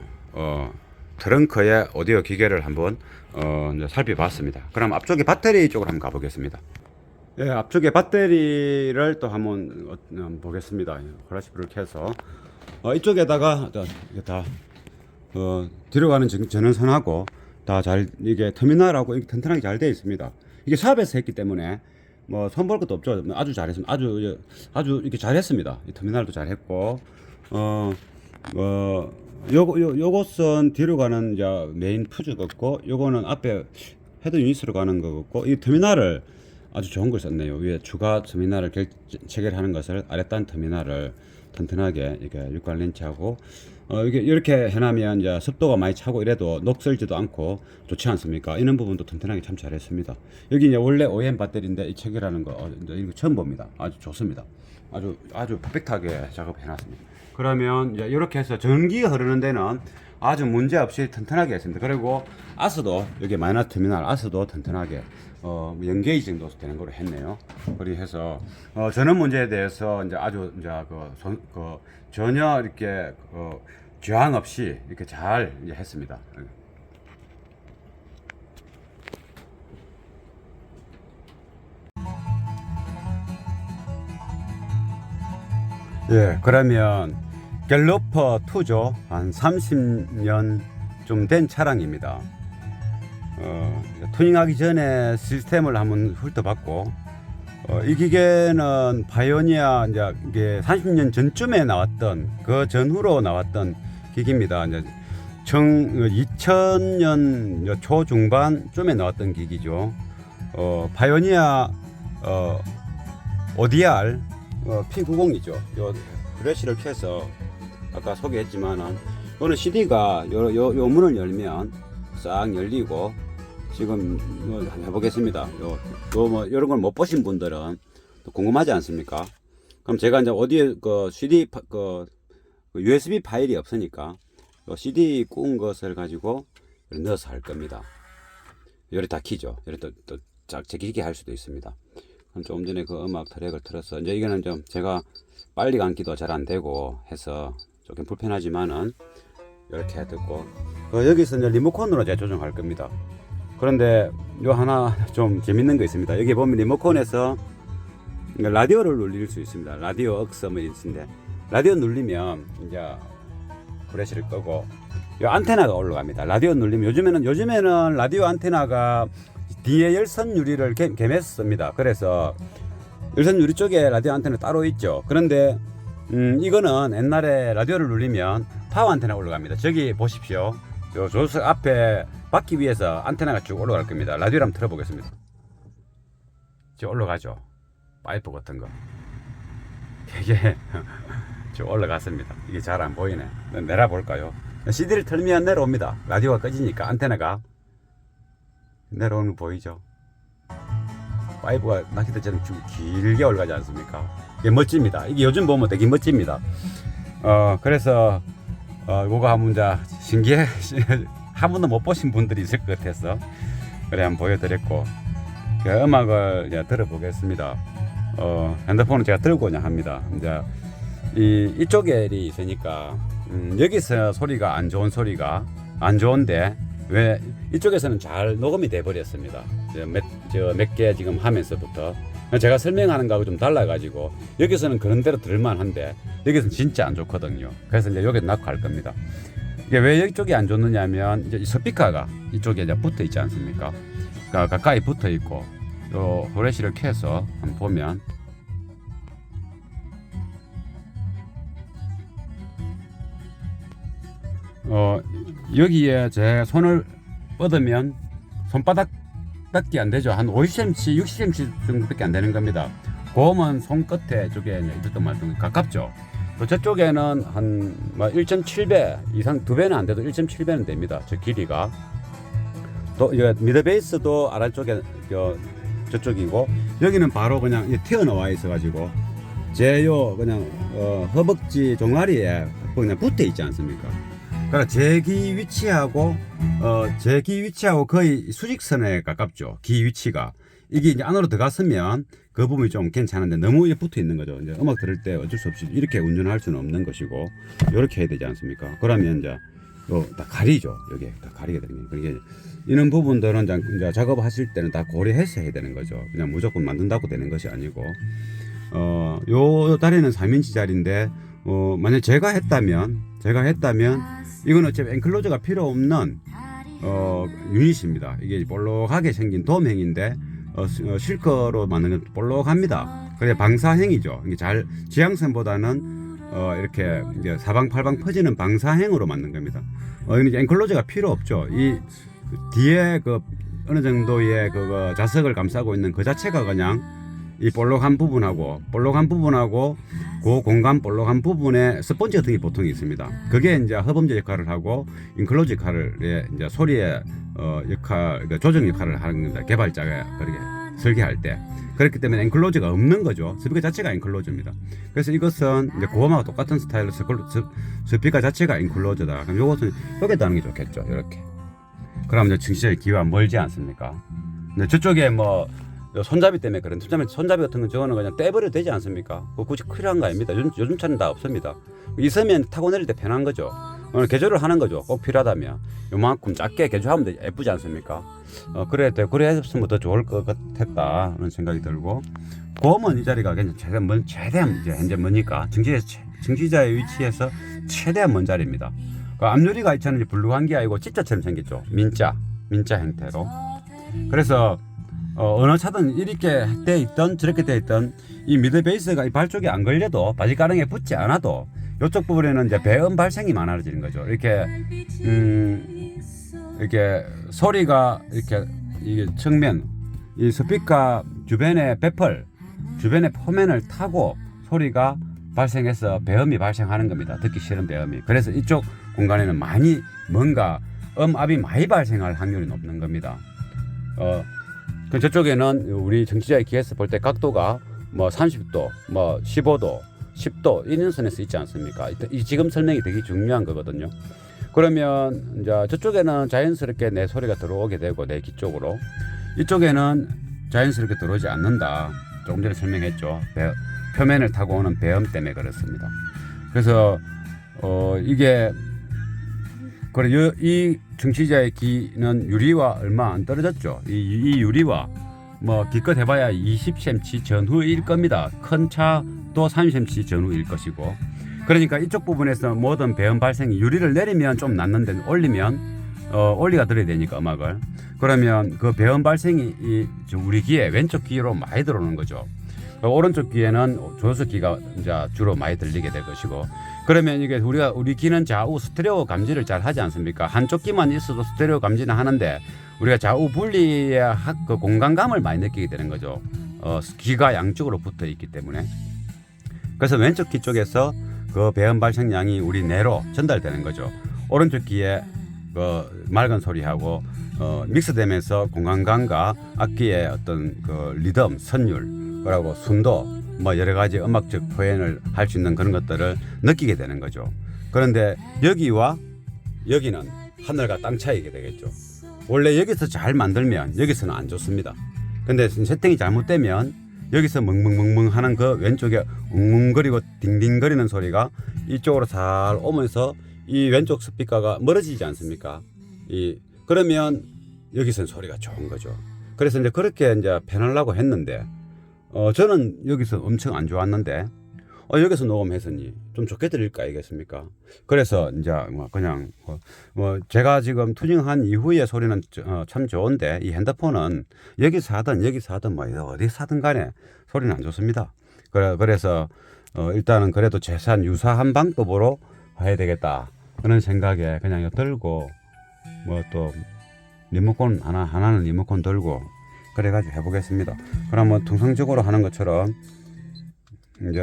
트렁크의 오디오 기계를 한번 이제 살펴봤습니다. 그럼 앞쪽에 배터리 쪽으로 한번 가보겠습니다. 예, 앞쪽에 배터리를 또 한번 보겠습니다. 플라시프를 켜서 이쪽에다가 다 뒤로 가는 전원선하고 다 잘 이게 터미널하고 튼튼하게 잘 되어 있습니다. 이게 샵에서 했기 때문에 뭐 손볼 것도 없죠. 아주 잘했습니다. 아주 이렇게 잘했습니다. 이 터미널도 잘했고 요것은 뒤로 가는 이제 메인 푸즈 같고 요거는 앞에 헤드 유닛으로 가는 거 같고 이 터미널을 아주 좋은 걸 썼네요. 위에 추가 터미널을 체결하는 것을 아랫단 터미널을 튼튼하게 이렇게 육각 렌치하고 이게 이렇게 해놓으면 이제 습도가 많이 차고 이래도 녹슬지도 않고 좋지 않습니까? 이런 부분도 튼튼하게 참 잘했습니다. 여기 이제 원래 OEM 배터리인데 이 체결하는 거 이제 이거 처음 봅니다. 아주 좋습니다. 아주 퍼펙트하게 작업해놨습니다. 그러면 이제 이렇게 해서 전기가 흐르는 데는 아주 문제 없이 튼튼하게 했습니다. 그리고 아스도 여기 마이너스 터미널 아스도 튼튼하게 연게이지 정도 되는 거로 했네요. 그리 해서 전원 문제에 대해서 이제 아주 이제 전혀 이렇게 저항 없이 이렇게 잘 이제 했습니다. 예, 그러면 갤러퍼 2죠. 한 30년 좀 된 차량입니다. 투닝하기 전에 시스템을 한번 훑어봤고 이 기계는 파이오니아 이제 이게 30년 전쯤에 나왔던 그 전후로 나왔던 기기입니다. 이제 2000년 초중반쯤에 나왔던 기기죠. 파이오니아 ODR P90이죠. 요 플래시를 켜서 아까 소개했지만은 이거는 CD가 요 문을 열면 싹 열리고 지금 해보겠습니다. 뭐 이런 걸 못 보신 분들은 궁금하지 않습니까? 그럼 제가 이제 어디에 그 CD 그 USB 파일이 없으니까 CD 꾼 것을 가지고 넣어서 할 겁니다. 요리 다 키죠. 요리 또 제기게 할 수도 있습니다. 그럼 조금 전에 그 음악 트랙을 틀어서 이제 이거는 좀 제가 빨리 감기도 잘 안 되고 해서 조금 불편하지만은 이렇게 듣고 여기서 이제 리모컨으로 제가 조정할 겁니다. 그런데 요 하나 좀 재밌는 거 있습니다. 여기 보면 리모컨에서 라디오를 눌릴 수 있습니다. 라디오 억섬이 있는데 라디오 눌리면 이제 플래시를 끄고 요 안테나가 올라갑니다. 라디오 눌리면 요즘에는 라디오 안테나가 뒤에 열선 유리를 개매습니다. 그래서 열선 유리 쪽에 라디오 안테나 따로 있죠. 그런데 이거는 옛날에 라디오를 눌리면 파워 안테나 올라갑니다. 저기 보십시오. 요 조수석 앞에 바퀴 위에서 안테나가 쭉 올라갈 겁니다. 라디오를 한번 틀어보겠습니다. 저 올라가죠. 파이프 같은 거. 이게 쭉 올라갔습니다. 이게 잘 안 보이네. 내려볼까요? CD를 틀면 내려옵니다. 라디오가 꺼지니까 안테나가 내려오는 거 보이죠? 파이프가 낚시대처럼 쭉 길게 올라가지 않습니까? 이게 멋집니다. 이게 요즘 보면 되게 멋집니다. 그래서 이거 한번 이제 신기해 한 번도 못 보신 분들이 있을 것 같아서 그래 한번 보여드렸고 그 음악을 이제 들어보겠습니다. 핸드폰은 제가 들고 그냥 합니다. 이제 이쪽에 있으니까 여기서 소리가 안 좋은데 왜 이쪽에서는 잘 녹음이 돼 버렸습니다. 몇 개 지금 하면서부터 제가 설명하는 거하고 좀 달라가지고 여기서는 그런 대로 들만한데 여기서는 진짜 안 좋거든요. 그래서 이제 여기 놔고 갈 겁니다. 이게 왜 이쪽이 안 좋느냐면 이제 스피커가 이쪽에 이제 붙어 있지 않습니까? 그러니까 가까이 붙어 있고 요 플래시를 켜서 한번 보면 여기에 제 손을 뻗으면 손바닥 밖에 안 되죠. 한 50cm, 60cm 정도밖에 안 되는 겁니다. 고음은 손끝에 쪽에 있었던 말씀 가깝죠. 또 저쪽에는 한 1.7배 이상 2배는 안 돼도 1.7배는 됩니다. 저 길이가. 또 미드 베이스도 아래쪽에 저쪽이고 여기는 바로 그냥 튀어나와 있어가지고 제요 그냥 허벅지 종아리에 그냥 붙어 있지 않습니까? 그러니까 제 귀 위치하고 거의 수직선에 가깝죠. 귀 위치가 이게 이제 안으로 들어갔으면 그 부분이 좀 괜찮은데 너무 붙어 있는 거죠. 이제 음악 들을 때 어쩔 수 없이 이렇게 운전할 수는 없는 것이고 이렇게 해야 되지 않습니까? 그러면 이제 다 가리죠. 여기 다 가리게 됩니다. 그게 이런 부분들은 이제 작업하실 때는 다 고려해서 해야 되는 거죠. 그냥 무조건 만든다고 되는 것이 아니고 요 다리는 3인치 자리인데 만약 제가 했다면 이건 어차피 엔클로저가 필요 없는 유닛입니다. 이게 볼록하게 생긴 돔행인데 실크로 만든 건 볼록합니다. 그래 방사행이죠. 이게 잘 지향선보다는 이렇게 이제 사방팔방 퍼지는 방사행으로 만든 겁니다. 이제 엔클로저가 필요 없죠. 이 뒤에 그 어느 정도의 그 자석을 감싸고 있는 그 자체가 그냥 이 볼록한 부분하고 그 공간 볼록한 부분에 스펀지 같은 게 보통 있습니다. 그게 이제 허범제 역할을 하고 인클로즈 역할을 이제 소리의 역할 조정 역할을 하는 겁니다. 개발자가 그렇게 설계할 때. 그렇기 때문에 엔클로즈가 없는 거죠. 스피커 자체가 엔클로즈입니다. 그래서 이것은 이제 고음하고 똑같은 스타일로 스피커 자체가 엔클로즈다. 그럼 이것은 여기다 하는 게 좋겠죠. 이렇게. 그러면 이제 정시적인 기와 멀지 않습니까? 근데 저쪽에 손잡이 때문에 그런 손잡이 같은 건 저거는 그냥 떼버려도 되지 않습니까? 굳이 필요한 거 아닙니다. 요즘 차는 다 없습니다. 있으면 타고 내릴 때 편한 거죠. 개조를 하는 거죠. 꼭 필요하다면 요만큼 작게 개조하면 예쁘지 않습니까? 그래 했으면 더 좋을 것 같았다 그런 생각이 들고 고음은 이 자리가 그냥 최대한 이제 현재 뭐니까 증시자의 위치에서 최대한 먼 자리입니다. 그 앞유리가 있잖아요. 블루한 게 아니고 C자처럼 생겼죠. 민자 형태로. 그래서 어느 차든 이렇게 돼 있던 저렇게 돼 있던 이 미드 베이스가 이 발 쪽에 안 걸려도 바지가랑에 붙지 않아도 이쪽 부분에는 이제 배음 발생이 많아지는 거죠. 이렇게 소리가 이렇게 이게 측면 이 스피커 주변의 배펄 주변의 포면을 타고 소리가 발생해서 배음이 발생하는 겁니다. 듣기 싫은 배음이. 그래서 이쪽 공간에는 많이 뭔가 음압이 많이 발생할 확률이 높는 겁니다. 그 저쪽에는 우리 정치자의 귀에서 볼 때 각도가 뭐 30도, 뭐 15도, 10도 이런 선에서 있지 않습니까? 이 지금 설명이 되게 중요한 거거든요. 그러면 이제 저쪽에는 자연스럽게 내 소리가 들어오게 되고 내 귀 쪽으로 이쪽에는 자연스럽게 들어오지 않는다. 조금 전에 설명했죠. 표면을 타고 오는 배음 때문에 그렇습니다. 그래서 이게 그래 이 정치자의 귀는 유리와 얼마 안 떨어졌죠. 이 유리와 뭐 기껏 해봐야 20cm 전후일 겁니다. 큰 차도 30cm 전후일 것이고. 그러니까 이쪽 부분에서 모든 배음 발생이 유리를 내리면 좀 낫는데 올리면 올리가 들어야 되니까 음악을. 그러면 그 배음 발생이 우리 귀에 왼쪽 귀로 많이 들어오는 거죠. 오른쪽 귀에는 조수 귀가 이제 주로 많이 들리게 될 것이고. 그러면 이게 우리 귀는 좌우 스테레오 감지를 잘 하지 않습니까? 한쪽 귀만 있어도 스테레오 감지는 하는데 우리가 좌우 분리의 그 공간감을 많이 느끼게 되는 거죠. 귀가 양쪽으로 붙어 있기 때문에. 그래서 왼쪽 귀 쪽에서 그 배음 발생량이 우리 뇌로 전달되는 거죠. 오른쪽 귀에 그 맑은 소리하고 믹스되면서 공간감과 악기의 어떤 그 리듬, 선율, 그리고 순도, 뭐 여러 가지 음악적 표현을 할 수 있는 그런 것들을 느끼게 되는 거죠. 그런데 여기와 여기는 하늘과 땅 차이게 되겠죠. 원래 여기서 잘 만들면 여기서는 안 좋습니다. 근데 세팅이 잘못되면 여기서 멍멍멍멍 하는 그 왼쪽에 웅웅거리고 딩딩거리는 소리가 이쪽으로 잘 오면서 이 왼쪽 스피커가 멀어지지 않습니까? 그러면 여기서는 소리가 좋은 거죠. 그래서 이제 그렇게 이제 편하려고 했는데 저는 여기서 엄청 안 좋았는데 여기서 녹음했으니 좀 좋게 들릴까 알겠습니까? 그래서 이제 뭐 그냥 뭐 제가 지금 투징한 이후의 소리는 참 좋은데 이 핸드폰은 여기서 하든 뭐 어디 사든 간에 소리는 안 좋습니다. 그래서 일단은 그래도 최소한 유사한 방법으로 해야 되겠다 그런 생각에 그냥 들고 뭐 또 리모컨 하나는 리모컨 들고 그래가지고 해보겠습니다. 그럼 뭐 통상적으로 하는 것처럼 이제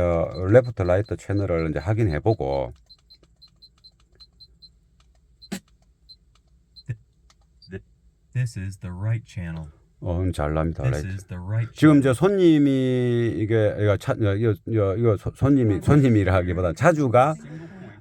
레프트 라이트 채널을 이제 확인해보고 This is the right channel. 잘 납니다. This 라이트. is the right 지금 저 손님이 이거 손님이라 하기보다 차주가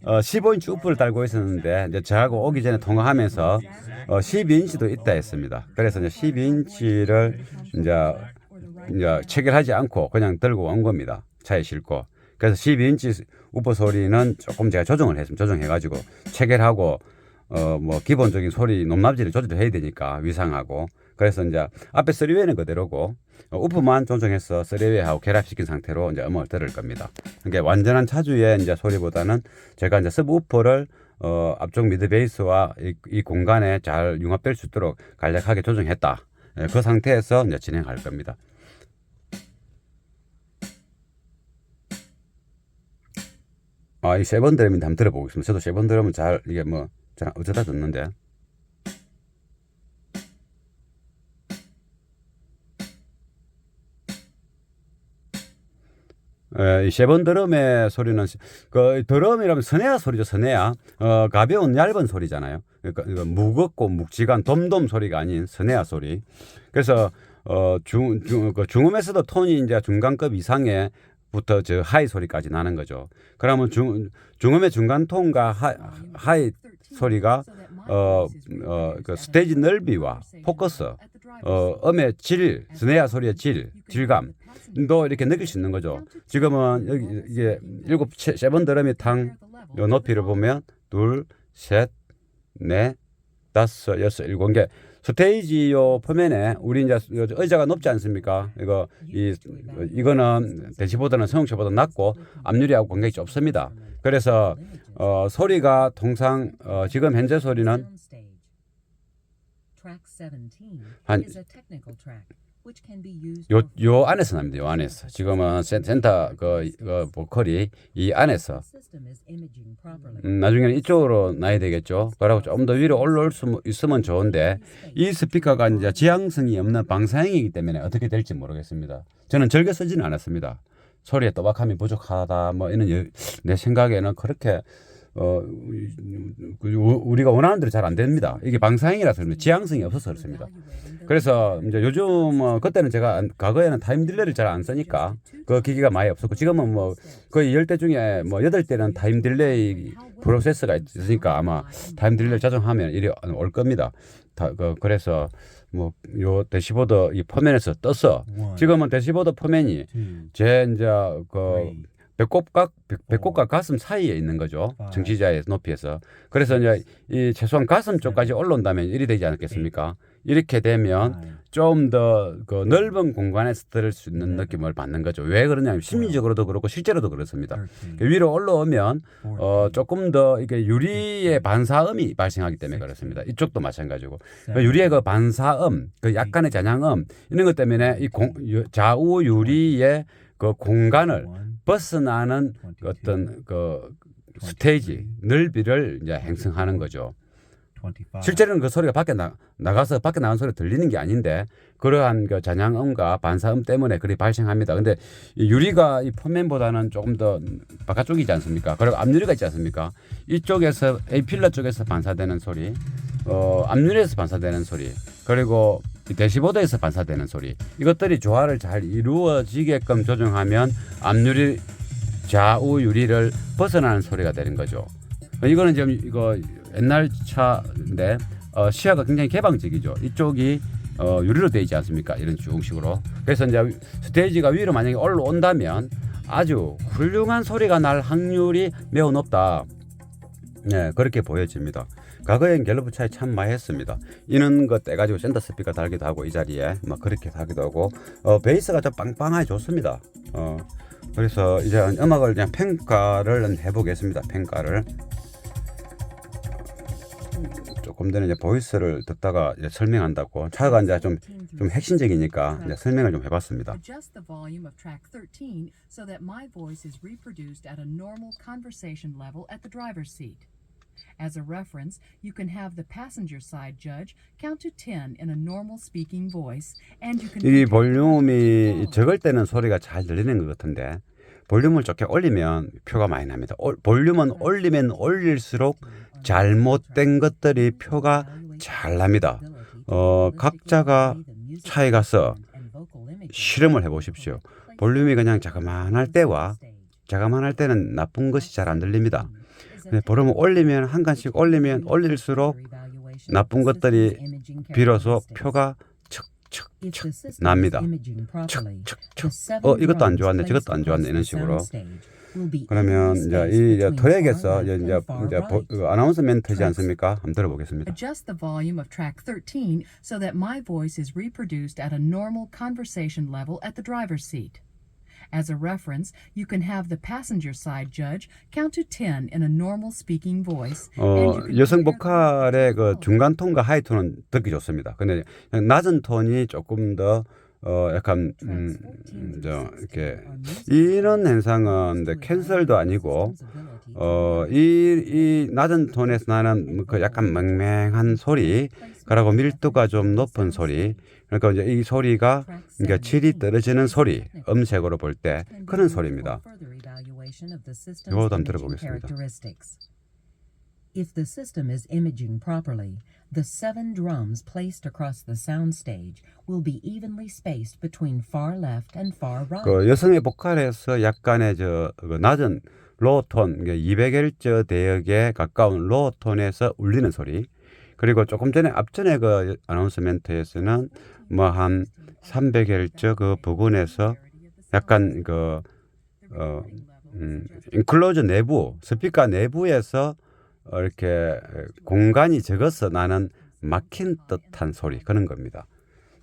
15인치 우프를 달고 있었는데 이제 저하고 오기 전에 통화하면서 12인치도 있다 했습니다. 그래서 이제 12인치를 이제 체결하지 않고 그냥 들고 온 겁니다. 차에 싣고. 그래서 12인치 우프 소리는 조금 제가 조정을 했습니다. 조정해가지고 체결하고 뭐 기본적인 소리 높낮이를 조절해야 되니까 위상하고. 그래서 이제 앞에 3웨이는 그대로고 우프만 조정해서 3웨이하고 결합시킨 상태로 이제 음악을 들을 겁니다. 그러니까 완전한 차주의 이제 소리보다는 제가 이제 서브우퍼를 앞쪽 미드 베이스와 이 공간에 잘 융합될 수 있도록 간략하게 조정했다. 그 상태에서 이제 진행할 겁니다. 이 세번 드럼인데 한번 들어보겠습니다. 저도 세번 드럼은 잘 이게 뭐 잘 어쩌다 듣는데. 이 세번 드럼의 소리는 그 드럼이라면 스네어 소리죠. 스네어 가벼운 얇은 소리잖아요. 그러니까 무겁고 묵직한 돔돔 소리가 아닌 스네어 소리. 그래서 중음에서도 톤이 이제 중간급 이상에부터 저 하이 소리까지 나는 거죠. 그러면 중음의 중간 톤과 하이 소리가 그 스테이지 넓이와 포커스, 음의 질, 스네어 소리의 질감도 이렇게 느낄 수 있는 거죠. 지금은 여기 이게 7 드럼이 탕 요 높이를 보면 2, 3, 4, 5, 6, 7개 스테이지 요 표면에 우리 이제 의자가 높지 않습니까? 이거는 대시보다는 성형체보다 낮고 앞유리하고 간격이 좁습니다. 그래서 소리가 통상 지금 현재 소리는 한 요 안에서 납니다. 요 안에서. 지금은 센터 보컬이 이 안에서. 나중에는 이쪽으로 놔야 되겠죠. 그리고 좀 더 위로 올라올 수 있으면 좋은데 이 스피커가 이제 지향성이 없는 방사형이기 때문에 어떻게 될지 모르겠습니다. 저는 즐겨 쓰지는 않았습니다. 소리의 또박함이 부족하다 뭐 이런 내 생각에는 그렇게 우리가 원하는 대로 잘 안 됩니다. 이게 방사형이라서 그렇습니다. 지향성이 없어서 그렇습니다. 그래서 이제 요즘 그때는 제가 과거에는 타임 딜레이를 잘 안 쓰니까 그 기기가 많이 없었고 지금은 뭐 거의 10대 중에 뭐 8대는 타임 딜레이 프로세서가 있으니까 아마 타임 딜레이를 자정하면 이리 올 겁니다. 그래서 뭐 요 대시보드 이 포면에서 떠서 지금은 대시보드 포면이 제 이제 그 배꼽과 가슴 사이에 있는 거죠. 정치자의 높이에서. 그래서 이제 이 최소한 가슴 쪽까지 올라온다면 이리 되지 않겠습니까? 이렇게 되면 좀 더 그 넓은 공간에서 들을 수 있는 느낌을 받는 거죠. 왜 그러냐면 심리적으로도 그렇고 실제로도 그렇습니다. 위로 올라오면 조금 더 이게 유리의 반사음이 발생하기 때문에 그렇습니다. 이쪽도 마찬가지고 유리의 그 반사음, 그 약간의 잔향음 이런 것 때문에 이 좌우 유리의 그 공간을 벗어나는 어떤 그 스테이지 넓이를 이제 형성하는 거죠. 실제로는 그 소리가 밖에 나가서 밖에 나간 소리가 들리는 게 아닌데 그러한 그 잔향음과 반사음 때문에 그리 발생합니다. 근데 이 유리가 이 포면보다는 조금 더 바깥쪽이지 않습니까? 그리고 앞유리가 있지 않습니까? 이쪽에서 A필러 쪽에서 반사되는 소리, 앞유리에서 반사되는 소리, 그리고 대시보드에서 반사되는 소리 이것들이 조화를 잘 이루어지게끔 조정하면 앞유리 좌우 유리를 벗어나는 소리가 되는 거죠. 이거는 지금 이거 옛날 차인데 시야가 굉장히 개방적이죠. 이쪽이 유리로 되어 있지 않습니까? 이런 중식으로. 그래서 이제 스테이지가 위로 만약에 올라온다면 아주 훌륭한 소리가 날 확률이 매우 높다. 네, 그렇게 보여집니다. 과거엔 갤러브 차이 참 많이 했습니다. 이런 거 떼가지고 센터 스피커 달기도 하고 이 자리에 막 그렇게 하기도 하고 베이스가 좀 빵빵하게 좋습니다. 그래서 이제 음악을 그냥 평가를 해보겠습니다. 평가를. 조금 전에 이제 보이스를 듣다가 이제 설명한다고 차가 이제 좀 핵심적이니까 이제 설명을 좀 해봤습니다. Adjust the volume of track 13 so that my voice is reproduced at a normal conversation level at the driver's seat. As a reference, you can have the passenger side judge count to 10 in a normal speaking voice, and you can. 이 볼륨이 적을 때는 소리가 잘 들리는 것 같은데 볼륨을 좋게 올리면 표가 많이 납니다. 볼륨은 올리면 올릴수록 잘못된 것들이 표가 잘 납니다. 각자가 차에 가서 실험을 해보십시오. 볼륨이 그냥 자그만할 때와 자그만할 때는 나쁜 것이 잘 안 들립니다. 볼륨을 올리면 한 칸씩 올리면 올릴수록 나쁜 것들이 비로소 표가 척척척 납니다. 척척척. 이것도 안 좋았네, 저것도 안 좋았네 이런 식으로. 그러면 이제 이 트랙에서 이제 아나운서 멘트지 않습니까? 한번 들어보겠습니다. Adjust the volume of track 13 so that my voice is reproduced at a normal conversation level at the driver's seat. As a reference, you can have the passenger side judge count to 10 in a normal speaking voice. 여성 보컬의 그 중간 톤과 하이 톤은 듣기 좋습니다. 근데 낮은 톤이 조금 더 약간 이렇게 이런 현상은 캔슬도 아니고 이 낮은 톤에서 나는 그 약간 맹맹한 소리, 그리고 밀도가 좀 높은 소리, 그러니까 이제 이 소리가 그러니까 질이 떨어지는 소리, 음색으로 볼 때 그런 소리입니다. 이거 한번 들어보겠습니다. If the system is imaging properly, the 7 drums placed across the soundstage will be evenly spaced between far left and far right. 그 여성의 보컬에서 약간의 그 낮은 로우 톤, 200Hz 대역에 가까운 로우 톤에서 울리는 소리. 그리고 조금 전에 앞전에 그 아나운서멘트에서는 뭐 한 300Hz 그 부근에서 약간 그 인클로저 내부, 스피커 내부에서 이렇게 공간이 적어서 나는 막힌 듯한 소리, 그런 겁니다.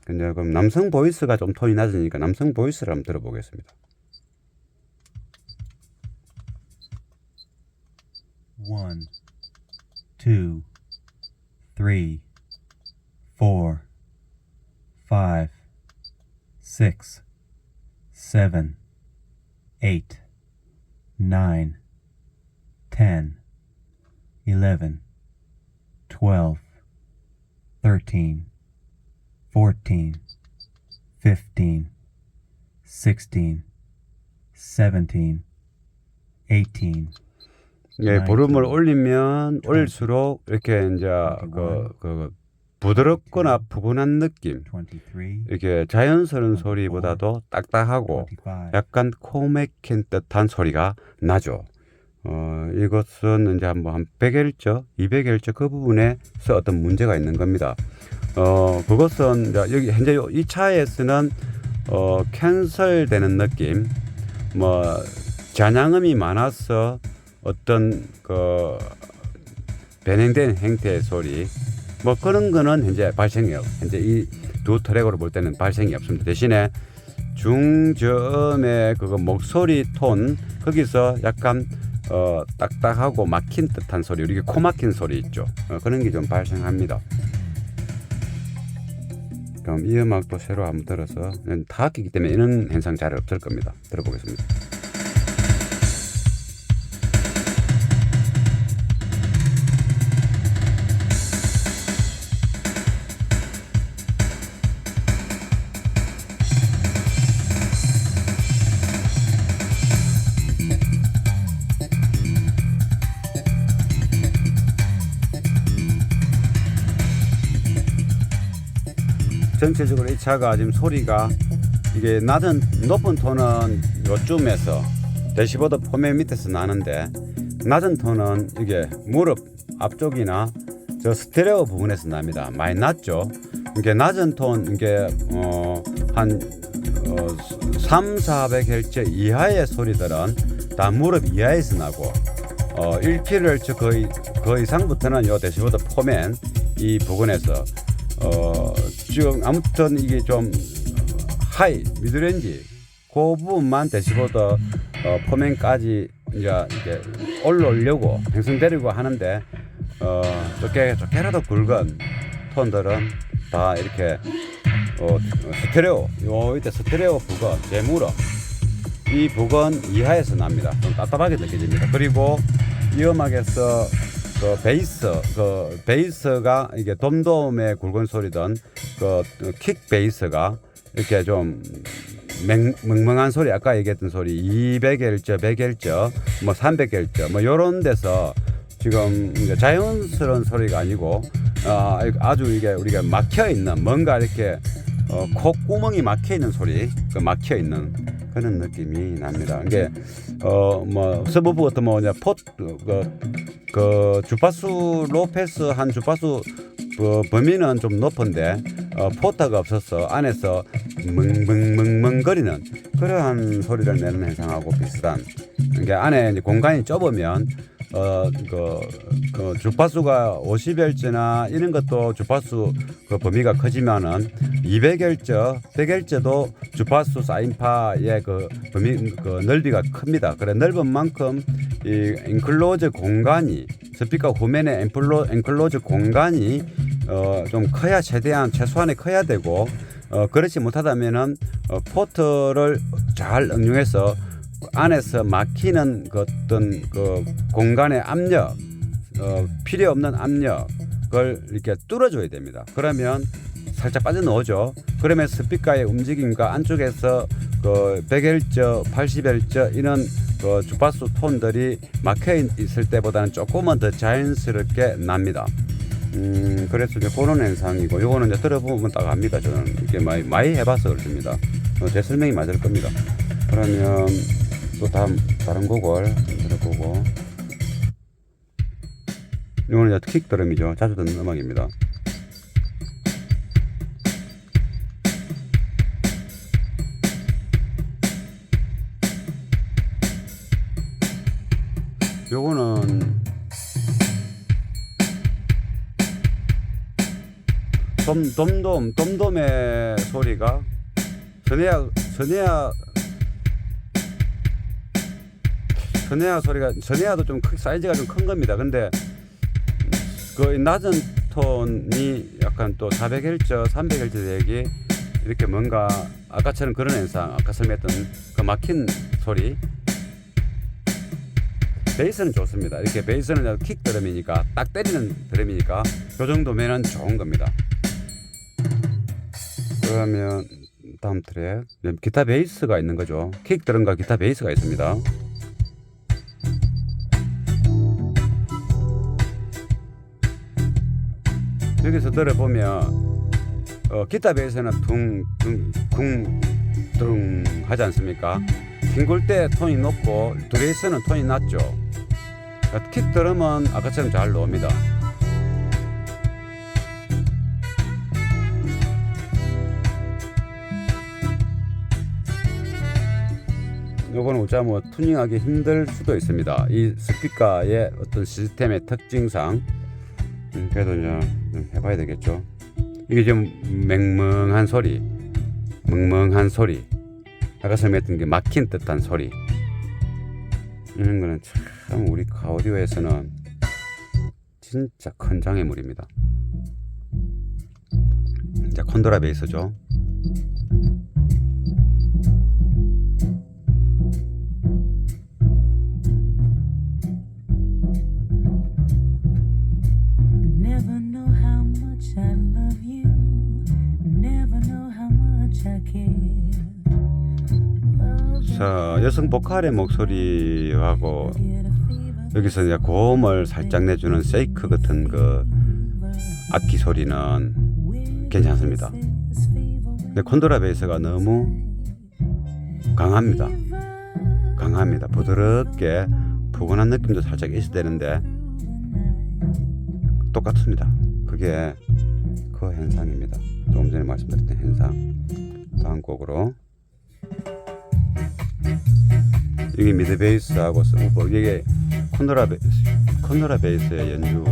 근데 그럼 남성 보이스가 좀 톤이 낮으니까 남성 보이스를 한번 들어보겠습니다. 1, 2, 3, 4, 5, 6, 7, 8, 9, 10, 11, 12, 13, 14, 15, 16, 17, 18. 예, 볼륨을 올리면 20, 올릴수록 이렇게 이제 그 부드럽거나 푸근한 느낌, 23, 이렇게 자연스러운 소리보다도 딱딱하고 25, 약간 코 막힌 듯한 소리가 나죠. 이것은 이제 한 100Hz, 200Hz 그 부분에서 어떤 문제가 있는 겁니다. 그것은 이제 여기 현재 이 차에서는 캔슬되는 느낌, 뭐 잔향음이 많아서 어떤 그 변형된 형태의 소리, 뭐 그런 거는 현재 발생이 현재 이 두 트랙으로 볼 때는 발생이 없습니다. 대신에 중저음의 그거 목소리 톤 거기서 약간 딱딱하고 막힌 듯한 소리, 이렇게 코 막힌 소리 있죠. 그런 게 좀 발생합니다. 그럼 이 음악도 새로 한번 들어서 타악기이기 때문에 이런 현상 잘 없을 겁니다. 들어보겠습니다. 전체적으로 이 차가 지금 소리가 이게 높은 톤은 요쯤에서 대시보드 포맷 밑에서 나는데, 낮은 톤은 이게 무릎 앞쪽이나 저 스테레오 부분에서 납니다. 많이 낮죠. 이게 낮은 톤 이게 한 300-400Hz 이하의 소리들은 다 무릎 이하에서 나고 1kHz 그 이상부터는 요 대시보드 포맷 이 부분에서 지금 아무튼 이게 좀 하이 미드레인지 그 부분만 대시보드 포맨까지 이제 이렇게 올라오려고 형성되려고 하는데 좋게라도 굵은 톤들은 다 이렇게 스테레오 이때 스테레오 부근 제무릎 이 부근 이하에서 납니다. 좀 답답하게 느껴집니다. 그리고 이 음악에서 베이스가 이게 돔돔의 굵은 소리든 킥 베이스가 이렇게 좀 멍멍한 소리, 아까 얘기했던 소리 200Hz, 100Hz, 뭐 300Hz 뭐 요런 데서 지금 자연스러운 소리가 아니고 아주 이게 우리가 막혀 있는 뭔가 이렇게 콧구멍이 막혀 있는 소리, 막혀 있는 그런 느낌이 납니다. 이게 뭐 서브브 같은 뭐 주파수 로패스 한 주파수 범위는 좀 높은데 포터가 없어서 안에서 멍멍멍멍거리는 그러한 소리를 내는 현상하고 비슷한. 이게 안에 이제 공간이 좁으면 그 주파수가 50Hz나 이런 것도 주파수 그 범위가 커지면은 200Hz, 100Hz도 주파수 사인파의 그 범위 그 넓이가 큽니다. 그래 넓은 만큼 이 엔클로즈 공간이 스피커 후면의 엔클로즈 공간이 좀 커야 최소한의 커야 되고 그렇지 못하다면은 포트를 잘 응용해서 안에서 막히는 그 어떤 그 공간의 압력, 필요 없는 압력을 이렇게 뚫어줘야 됩니다. 그러면 살짝 빠져나오죠. 그러면 스피커의 움직임과 안쪽에서 그 100Hz, 80Hz 이런 그 주파수 톤들이 막혀 있을 때보다는 조금은 더 자연스럽게 납니다. 그래서 이제 그런 현상이고, 요거는 이제 들어보면 딱 압니다. 저는 이렇게 많이 해봐서 그렇습니다. 제 설명이 맞을 겁니다. 그러면 또 다른 곡을 들어보고, 이거는 이제 킥 드럼이죠. 자주 듣는 음악입니다. 요거는 돔돔의 소리가 전해야도 좀 사이즈가 좀 큰 겁니다. 근데 그 낮은 톤이 약간 또 400Hz, 300Hz 대기 이렇게 뭔가 아까처럼 그런 현상, 아까 설명했던 그 막힌 소리. 베이스는 좋습니다. 이렇게 베이스는 킥 드럼이니까 딱 때리는 드럼이니까 그 정도면은 좋은 겁니다. 그러면 다음 트랙 기타 베이스가 있는 거죠. 킥 드럼과 기타 베이스가 있습니다. 여기서 들어보면 기타 베이스는 둥둥 하지 않습니까? 뒹굴 때 톤이 높고 드레이스는 톤이 낮죠. 킥 드럼은 아까처럼 잘 나옵니다. 요거는 어쩌 뭐 투닝하기 힘들 수도 있습니다. 이 스피커의 어떤 시스템의 특징상. 그래도 이제 좀 해봐야 되겠죠. 이게 좀 맹멍한 소리, 아까 설명했던 게 막힌 듯한 소리. 이런 거는 참 우리 가오디오에서는 진짜 큰 장애물입니다. 자, 콘드라 베이스죠. Never know how much I love you. Never know how much I care. 자, 여성 보컬의 목소리하고 여기서 이제 고음을 살짝 내주는 세이크 같은 그 악기 소리는 괜찮습니다. 근데 콘드라 베이스가 너무 강합니다. 부드럽게 푸근한 느낌도 살짝 있어야 되는데 똑같습니다. 그게 그 현상입니다. 조금 전에 말씀드렸던 현상. 다음 곡으로 이게 미드 베이스하고 서브, 이게 콘드라 베이스의 연주.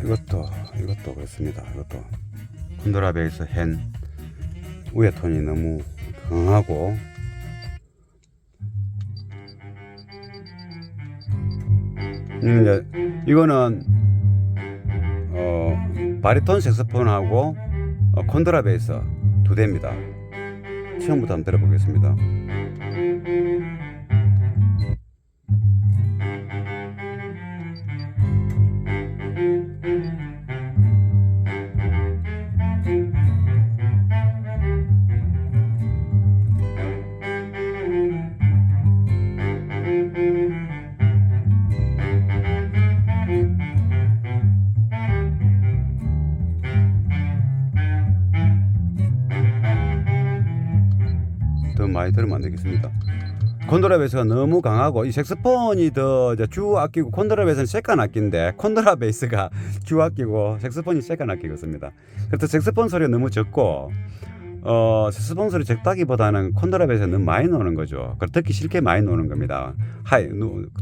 이것도 그렇습니다. 이것도 콘드라 베이스 헨 위에 톤이 너무 강하고 이제 이거는 바리톤 색소폰하고 콘드라 베이스 두 대입니다. 처음부터 한번 들어보겠습니다. 더 많이 들으면 안 되겠습니다. 콘드라 베이스가 너무 강하고 이 색소폰이 더 주 악기고 콘드라 베이스는 세컨 악기인데 콘드라 베이스가 주 악기고 색소폰이 세컨 악기였습니다. 그래서 색소폰 소리가 너무 적고 색소폰 소리 적다기보다는 콘드라 베이스가 너무 많이 나오는 거죠. 듣기 싫게 많이 나오는 겁니다.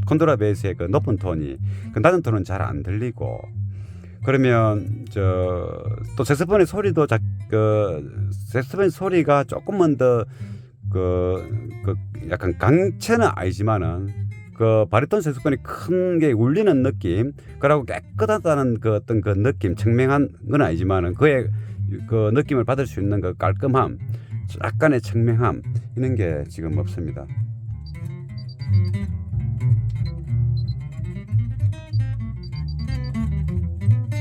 콘드라 베이스의 그 높은 톤이 그 낮은 톤은 잘 안 들리고 그러면 또 색소폰의 소리도 색소폰 소리가 조금만 더 약간 강체는 아니지만은 그 바리톤 색소폰이 큰 게 울리는 느낌, 그리고 깨끗하다는 그 어떤 그 느낌, 청명한 건 아니지만은 그의 그 느낌을 받을 수 있는 그 깔끔함, 약간의 청명함 이런 게 지금 없습니다.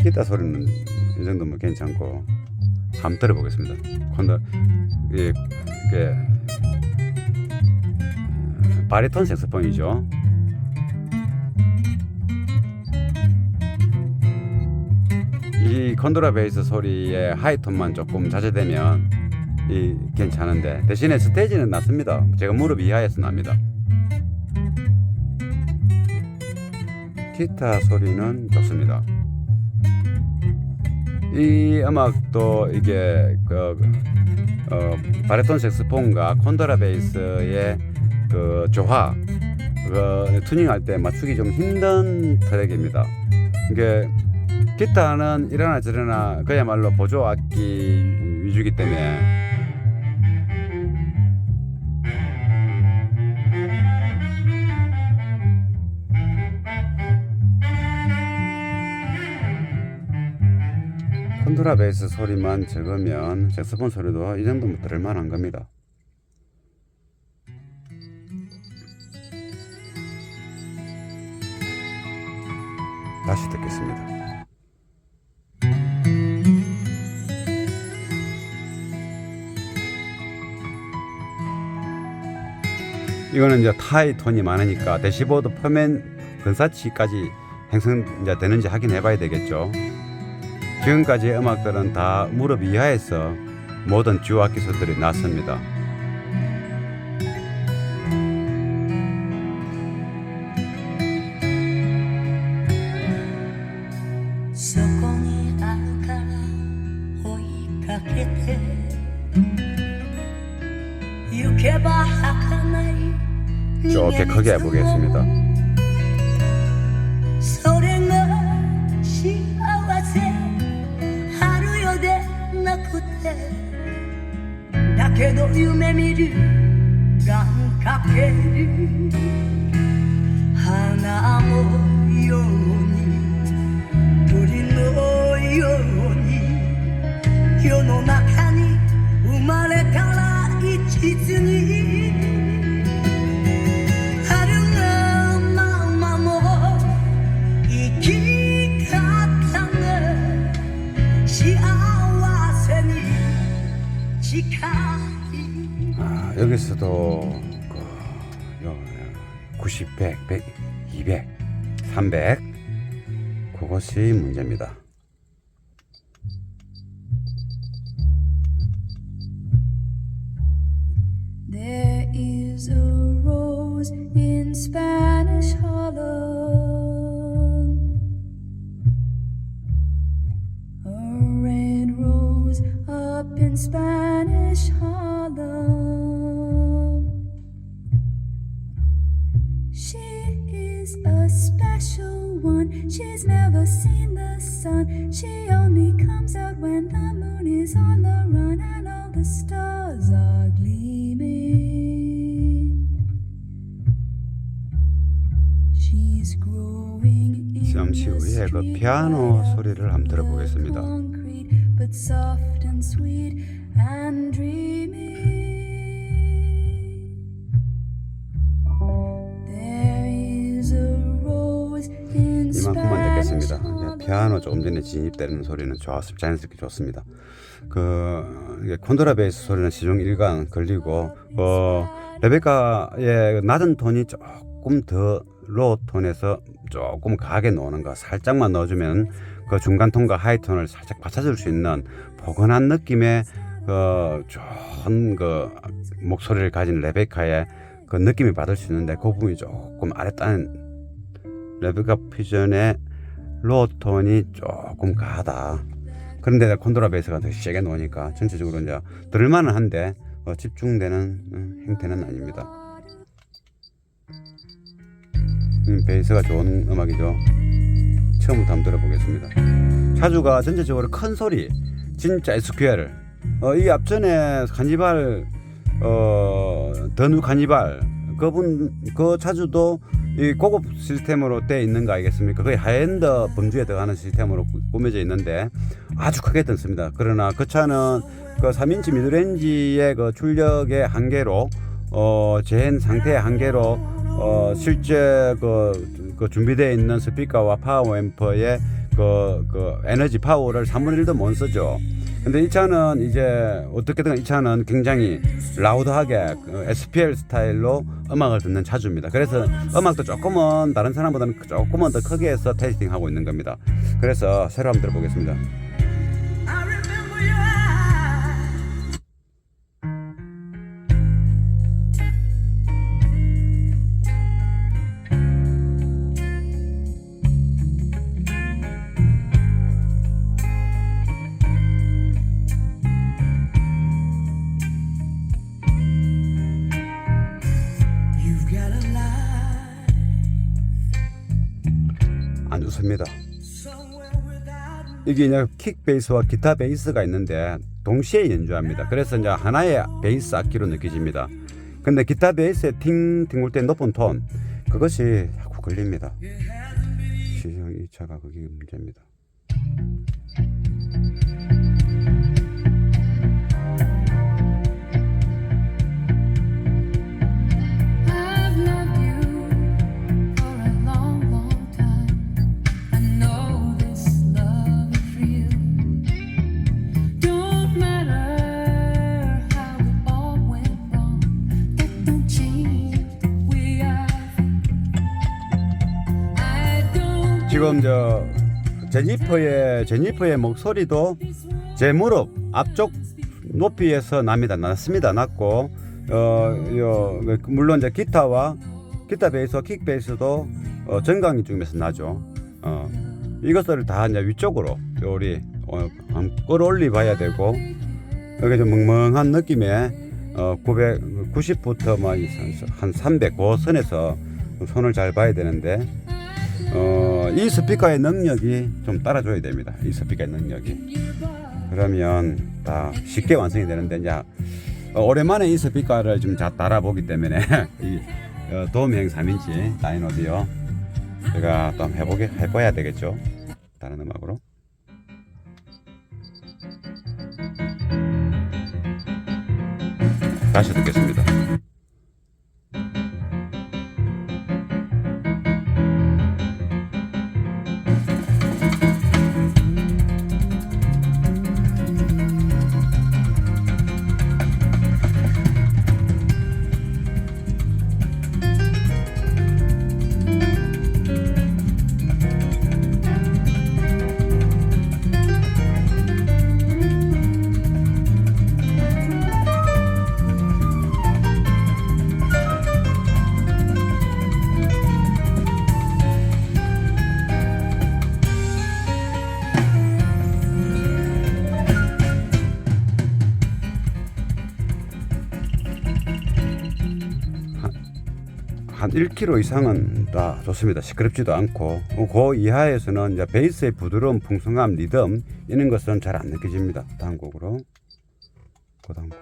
기타 소리는 이 정도면 괜찮고 한번 들어보겠습니다. 이게 바리톤 색소폰이죠. 이 콘드라 베이스 소리의 하이톤만 조금 자제되면 괜찮은데 대신에 스테이지는 낮습니다. 제가 무릎 이하에서 납니다. 기타 소리는 좋습니다. 이 음악도 이게 바리톤 색스폰과 콘트라베이스의 그 조화, 튜닝할 때 맞추기 좀 힘든 트랙입니다. 이게 기타는 이러나 저러나 그야말로 보조 악기 위주이기 때문에 콘트라베이스 소리만 적으면 색소폰 소리도 이 정도면 들을만한 겁니다. 다시 듣겠습니다. 이거는 이제 타이 톤이 많으니까 대시보드 퍼맨 근사치까지 형성되는지 확인해 봐야 되겠죠. 지금까지의 음악들은 다 무릎 이하에서 모든 주요 악기수들이 났습니다. 좋게 크게 해보겠습니다.けど夢見る願かける花のように鳥のように世の中に生まれたら一途にあるがままの生き方が幸せに近い여기서도 90, 100, 100, 200, 300 그것이 문제입니다. There is a rose in Spanish Harlem, a red rose up in Spanish Harlem. She is a special one. She's never seen the sun. She only comes out when the moon is on the run and all the stars are gleaming. She's growing in 잠시 후에 그 피아노 소리를 한번 들어보겠습니다. but soft and sweet and dreamy. There is a rose in 이만큼만 Spanish 듣겠습니다. 피아노 조금 전에 진입되는 소리는 좋았습니다. 자연스럽게 좋습니다. 이게 콘트라베이스 소리는 시중 일관 걸리고 레베카의 낮은 톤이 조금 더 로우 톤에서 조금 강하게 넣는 거 살짝만 넣어주면 그 중간 톤과 하이 톤을 살짝 받쳐줄 수 있는 포근한 느낌의 좋은 목소리를 가진 레베카의 그 느낌을 받을 수 있는데 그 부분이 조금 아랫단 레베카 퓨전의 로우 톤이 조금 가하다. 그런데 콘트라베이스가 더 세게 넣으니까 전체적으로 이제 들을만은 한데 집중되는 형태는 아닙니다. 베이스가 좋은 음악이죠. 처음부터 한번 들어보겠습니다. 차주가 전체적으로 큰 소리, 진짜 SQL. 이 앞전에 카니발, 더뉴 카니발, 그 차주도 이 고급 시스템으로 돼 있는 거 아니겠습니까? 거의 하이엔드 범주에 들어가는 시스템으로 꾸며져 있는데 아주 크게 떴습니다. 그러나 그 차는 그 3인치 미드레인지의 그 출력의 한계로, 제한 상태의 한계로 실제 그 준비되어 있는 스피커와 파워 앰프의 그 에너지 파워를 3분의 1도 못 쓰죠. 근데 이 차는 이제 어떻게든 이 차는 굉장히 라우드하게 SPL 스타일로 음악을 듣는 차주입니다. 그래서 음악도 조금은 다른 사람보다는 조금은 더 크게 해서 테이스팅하고 있는 겁니다. 그래서 새로 한번 들어보겠습니다. 안 좋습니다. 이게 이제 킥 베이스와 기타 베이스가 있는데 동시에 연주합니다. 그래서 이제 하나의 베이스 악기로 느껴집니다. 근데 기타 베이스의 팅팅울 때 높은 톤, 그것이 자꾸 걸립니다. 시정 2차가 그게 문제입니다. I've loved you for a long, long time. I know this love is real. Don't matter how it all went wrong. That don't change the way I feel. I don't 지금 저 제니퍼의 목소리도 제 무릎 앞쪽 높이에서 납니다. 낮습니다. 낮고 물론 이제 기타 베이스와 킥 베이스도 정강이 쪽에서 나죠. 이것을 다 이제 위쪽으로 우리 한번 끌어올려 봐야 되고, 여기 좀 멍멍한 느낌에 990부터 한 300 그 선에서 손을 잘 봐야 되는데, 이 스피커의 능력이 좀 따라줘야 됩니다. 이 스피커의 능력이. 그러면 다 쉽게 완성이 되는데, 이제 오랜만에 이 스피커를 좀 달아보기 때문에 이 도움형 3인치 라인 오디오 제가 또 한번 해봐야 되겠죠. 다른 음악으로. 다시 듣겠습니다. 한 1km 이상은 다 좋습니다. 시끄럽지도 않고, 그 이하에서는 이제 베이스의 부드러운 풍성함, 리듬 이런 것은 잘 안 느껴집니다. 다음 곡으로. 그 다음 곡.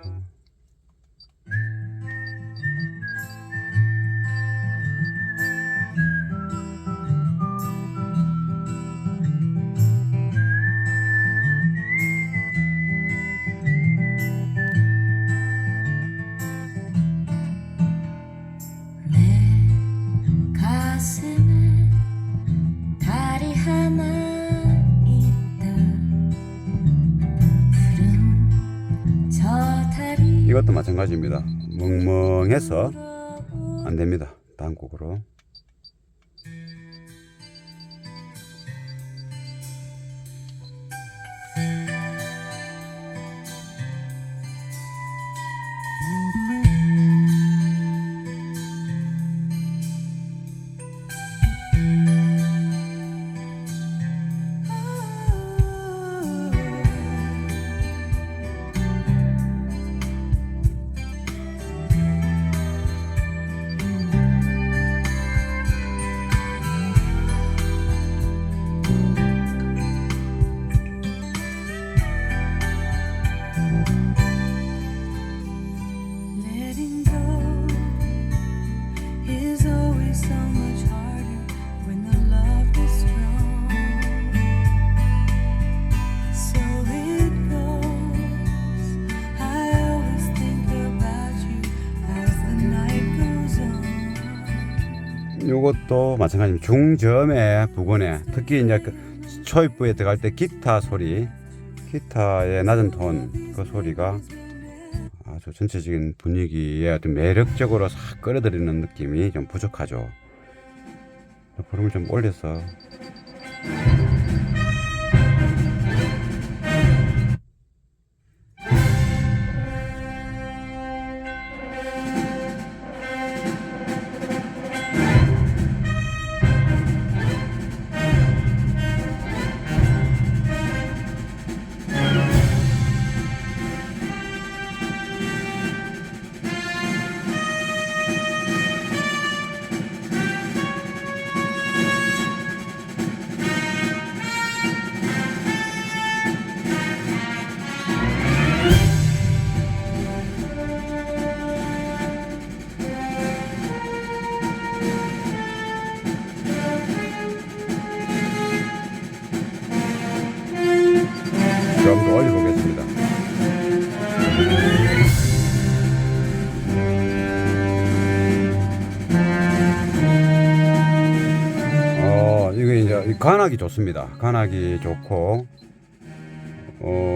가슴에 달이 하나 있다. 푸른 저 달이 이것도 마찬가지입니다. 멍멍해서 안 됩니다. 다음 곡으로. letting go is always so much harder when the love is strong. So it goes. I always think about you as the night goes on. 요것도 마찬가지입니다. 중저음의 부분에 특히 이제 초입부에 들어갈 때 기타 소리, 기타의 낮은 톤 그 소리가 아주 전체적인 분위기에 어떤 매력적으로 싹 끌어들이는 느낌이 좀 부족하죠. 볼륨을 좀 올려서. 간악이 좋습니다. 간악이 좋고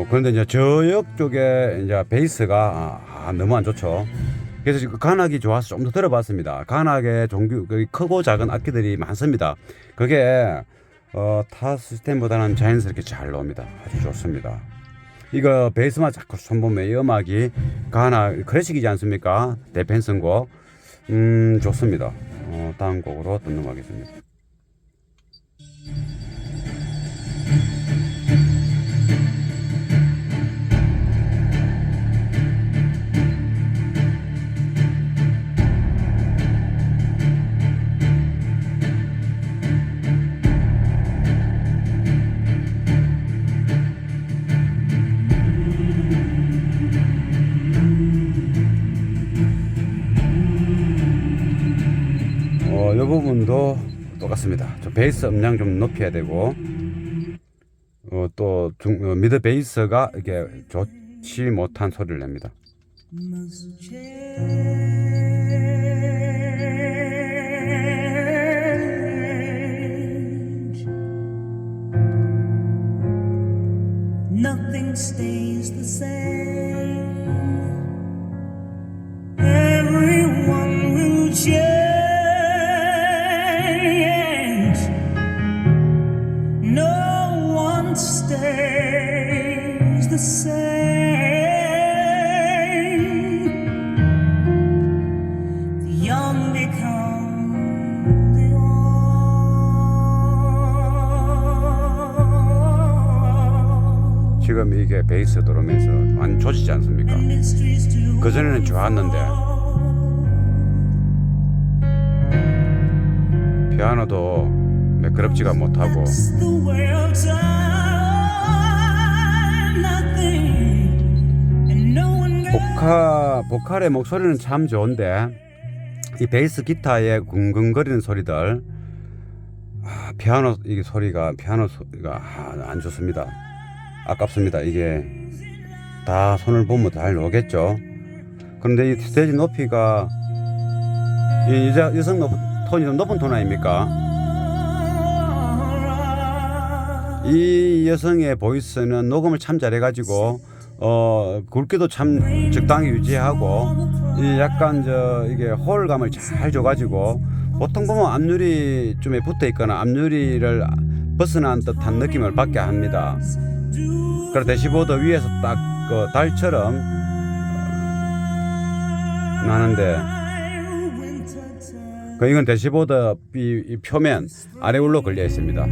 그런데 이제 저역 쪽에 이제 베이스가 너무 안 좋죠. 그래서 지금 간악이 좋아서 좀 더 들어봤습니다. 간악의 종류 크고 작은 악기들이 많습니다. 그게 타 시스템보다는 자연스럽게 잘 나옵니다. 아주 좋습니다. 이거 베이스만 자꾸 손보면 이 음악이 간악 클래식이지 않습니까? 데펜슨곡 좋습니다. 다음 곡으로 또 넘어가겠습니다. 이 부분도 똑같습니다. 저 베이스 음량 좀 높여야 되고 또 미드 베이스가 이게 좋지 못한 소리를 냅니다. Nothing stays the same. Everyone will change. No one stays the same. The young become the old. 지금 이게 베이스 들어오면서 많이 좋아지지 않습니까? 그전에는 좋았는데 피아노도 매끄럽지가 못하고 The way of time, nothing, and no one 보컬의 목소리는 참 좋은데 이 베이스 기타의 쿵쿵거리는 소리들 피아노 소리가 안 좋습니다. 아깝습니다. 이게 다 손을 보면 잘 나오겠죠. 그런데 이 스테이지 높이가 이 여성 톤이 좀 높은 톤 아닙니까? 이 여성의 보이스는 녹음을 참 잘해가지고 굵기도 참 적당히 유지하고 이 약간 이게 호흡감을 잘 줘가지고 보통 보면 앞유리 좀에 붙어 있거나 앞유리를 벗어난 듯한 느낌을 받게 합니다. 그리고 대시보드 위에서 딱 그 달처럼 나는데 이건 대시보드 이 표면 아래울로 걸려 있습니다.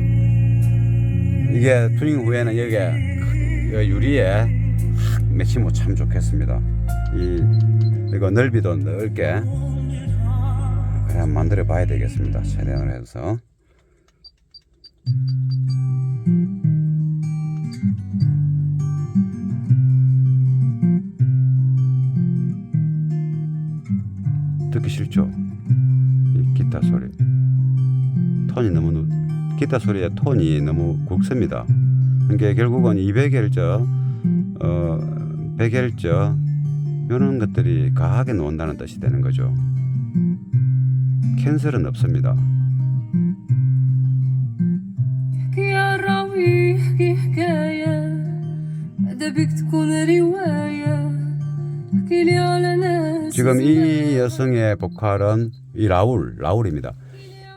이게 튜닝 후에는 여기에 유리에 매치면 참 좋겠습니다. 이거 넓이도 넓게 그냥 만들어 봐야 되겠습니다. 최대한으로 해서. 듣기 싫죠? 이 기타 소리. 기타 소리의 톤이 너무 굵습니다. 그러니까 결국은 200Hz, 100Hz 이런 것들이 과하게 나온다는 뜻이 되는 거죠. 캔슬은 없습니다. 지금 이 여성의 보컬은 이 라울입니다.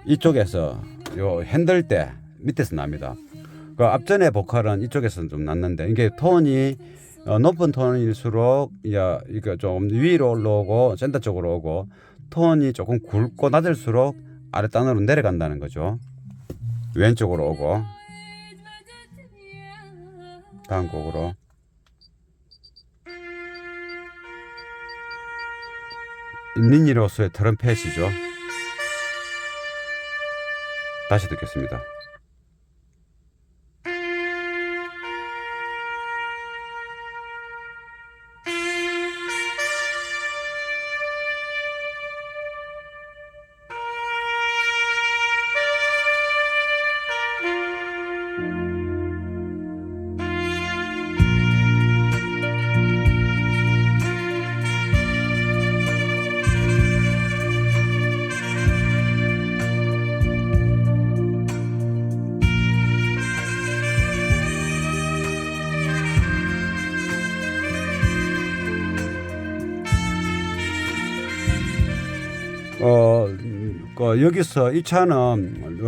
이쪽에서 요 핸들 때 밑에서 납니다. 그 앞전에 보컬은 이쪽에서 좀 났는데 이게 톤이 높은 톤일수록 이거 좀 위로 올라오고 센터 쪽으로 오고 톤이 조금 굵고 낮을수록 아랫단으로 내려간다는 거죠. 왼쪽으로 오고. 다음 곡으로 니니로스의 트럼펫이죠. 다시 듣겠습니다. 여기서 이 차는